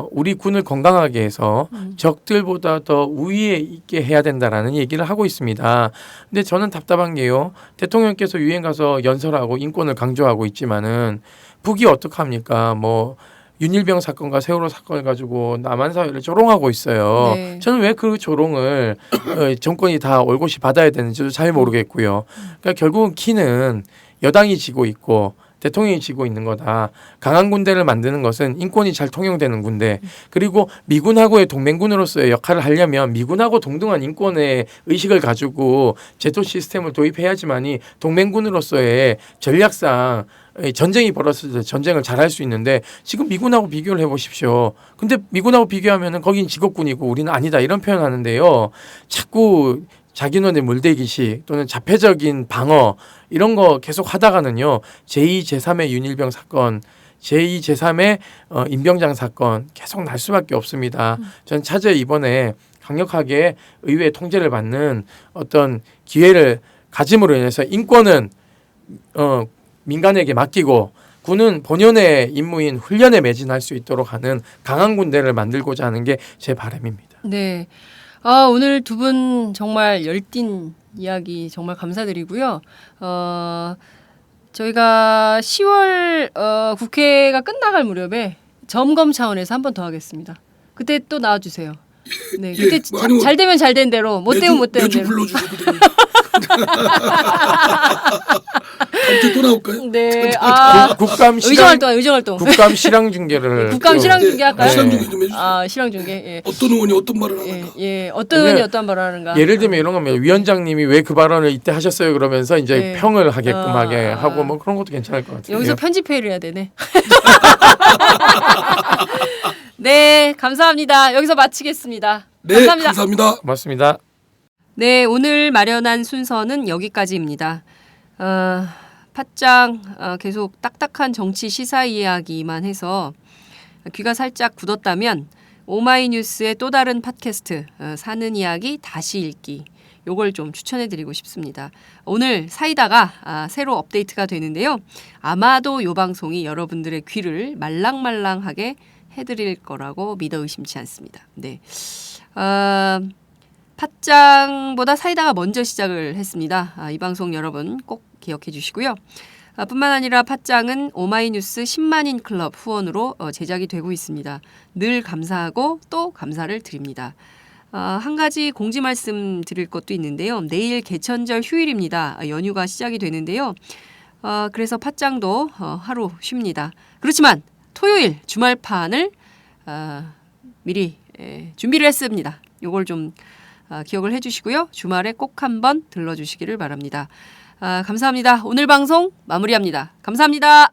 우리 군을 건강하게 해서 적들보다 더 우위에 있게 해야 된다라는 얘기를 하고 있습니다. 근데 저는 답답한 게요. 대통령께서 유엔 가서 연설하고 인권을 강조하고 있지만은 북이 어떡합니까? 뭐 윤일병 사건과 세월호 사건을 가지고 남한 사회를 조롱하고 있어요. 네. 저는 왜 그 조롱을 정권이 다 올곧이 받아야 되는지도 잘 모르겠고요. 그러니까 결국은 키는 여당이 지고 있고 대통령이 지고 있는 거다. 강한 군대를 만드는 것은 인권이 잘 통용되는 군대. 그리고 미군하고의 동맹군으로서의 역할을 하려면 미군하고 동등한 인권의 의식을 가지고 제도 시스템을 도입해야지만이 동맹군으로서의 전략상 전쟁이 벌어졌을 때 전쟁을 잘할 수 있는데 지금 미군하고 비교를 해보십시오. 근데 미군하고 비교하면은 거긴 직업군이고 우리는 아니다 이런 표현하는데요. 자꾸 자기놈의 물대기식 또는 자폐적인 방어 이런 거 계속 하다가는요. 제2, 제3의 윤일병 사건, 제2, 제3의 임병장 사건 계속 날 수밖에 없습니다. 전 차제 이번에 강력하게 의회 통제를 받는 어떤 기회를 가짐으로 인해서 인권은 민간에게 맡기고 군은 본연의 임무인 훈련에 매진할 수 있도록 하는 강한 군대를 만들고자 하는 게 제 바람입니다. 네. 오늘 두 분 정말 열띤 이야기 정말 감사드리고요. 저희가 10월 국회가 끝나갈 무렵에 점검 차원에서 한 번 더 하겠습니다. 그때 또 나와주세요. 네, 그때 잘 되면 잘 된 대로, 못 되면 못 되는 대로. 매주 불러주시거든요. 다음 또 나올까요? 네, 국감 의정활동. 국감 실황 중계를. 국감 실황 중계 할까요? 실황 중계 좀 해주세요. 실황 중계. 예. 어떤 의원이 어떤 말을 하는가. 어떤 의원이 어떤 말을 하는가. 예를 들면 이런 겁니다. 위원장님이 왜 그 발언을 이때 하셨어요? 그러면서 이제 평을 하게끔 하게 하고 뭐 그런 것도 괜찮을 것 같아요. 여기서 편집회의를 해야 되네. 네, 감사합니다. 여기서 마치겠습니다. 네, 감사합니다. 고맙습니다. 네, 오늘 마련한 순서는 여기까지입니다. 팟짱 계속 딱딱한 정치 시사 이야기만 해서 귀가 살짝 굳었다면 오마이뉴스의 또 다른 팟캐스트 사는 이야기 다시 읽기 요걸 좀 추천해드리고 싶습니다. 오늘 사이다가 새로 업데이트가 되는데요. 아마도 요 방송이 여러분들의 귀를 말랑말랑하게 해드릴 거라고 믿어 의심치 않습니다. 네, 팟짱보다 사이다가 먼저 시작을 했습니다. 이 방송 여러분 꼭 기억해 주시고요. 뿐만 아니라 팟짱은 오마이뉴스 10만인 클럽 후원으로 제작이 되고 있습니다. 늘 감사하고 또 감사를 드립니다. 한 가지 공지 말씀 드릴 것도 있는데요. 내일 개천절 휴일입니다. 연휴가 시작이 되는데요. 그래서 팟짱도 하루 쉽니다. 그렇지만 토요일 주말판을 미리 준비를 했습니다. 요걸 좀 기억을 해주시고요. 주말에 꼭 한번 들러주시기를 바랍니다. 감사합니다. 오늘 방송 마무리합니다. 감사합니다.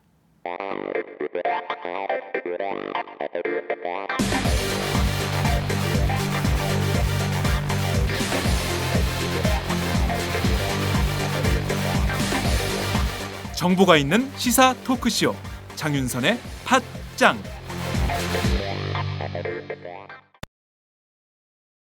정보가 있는 시사 토크쇼 장윤선의 팟짱.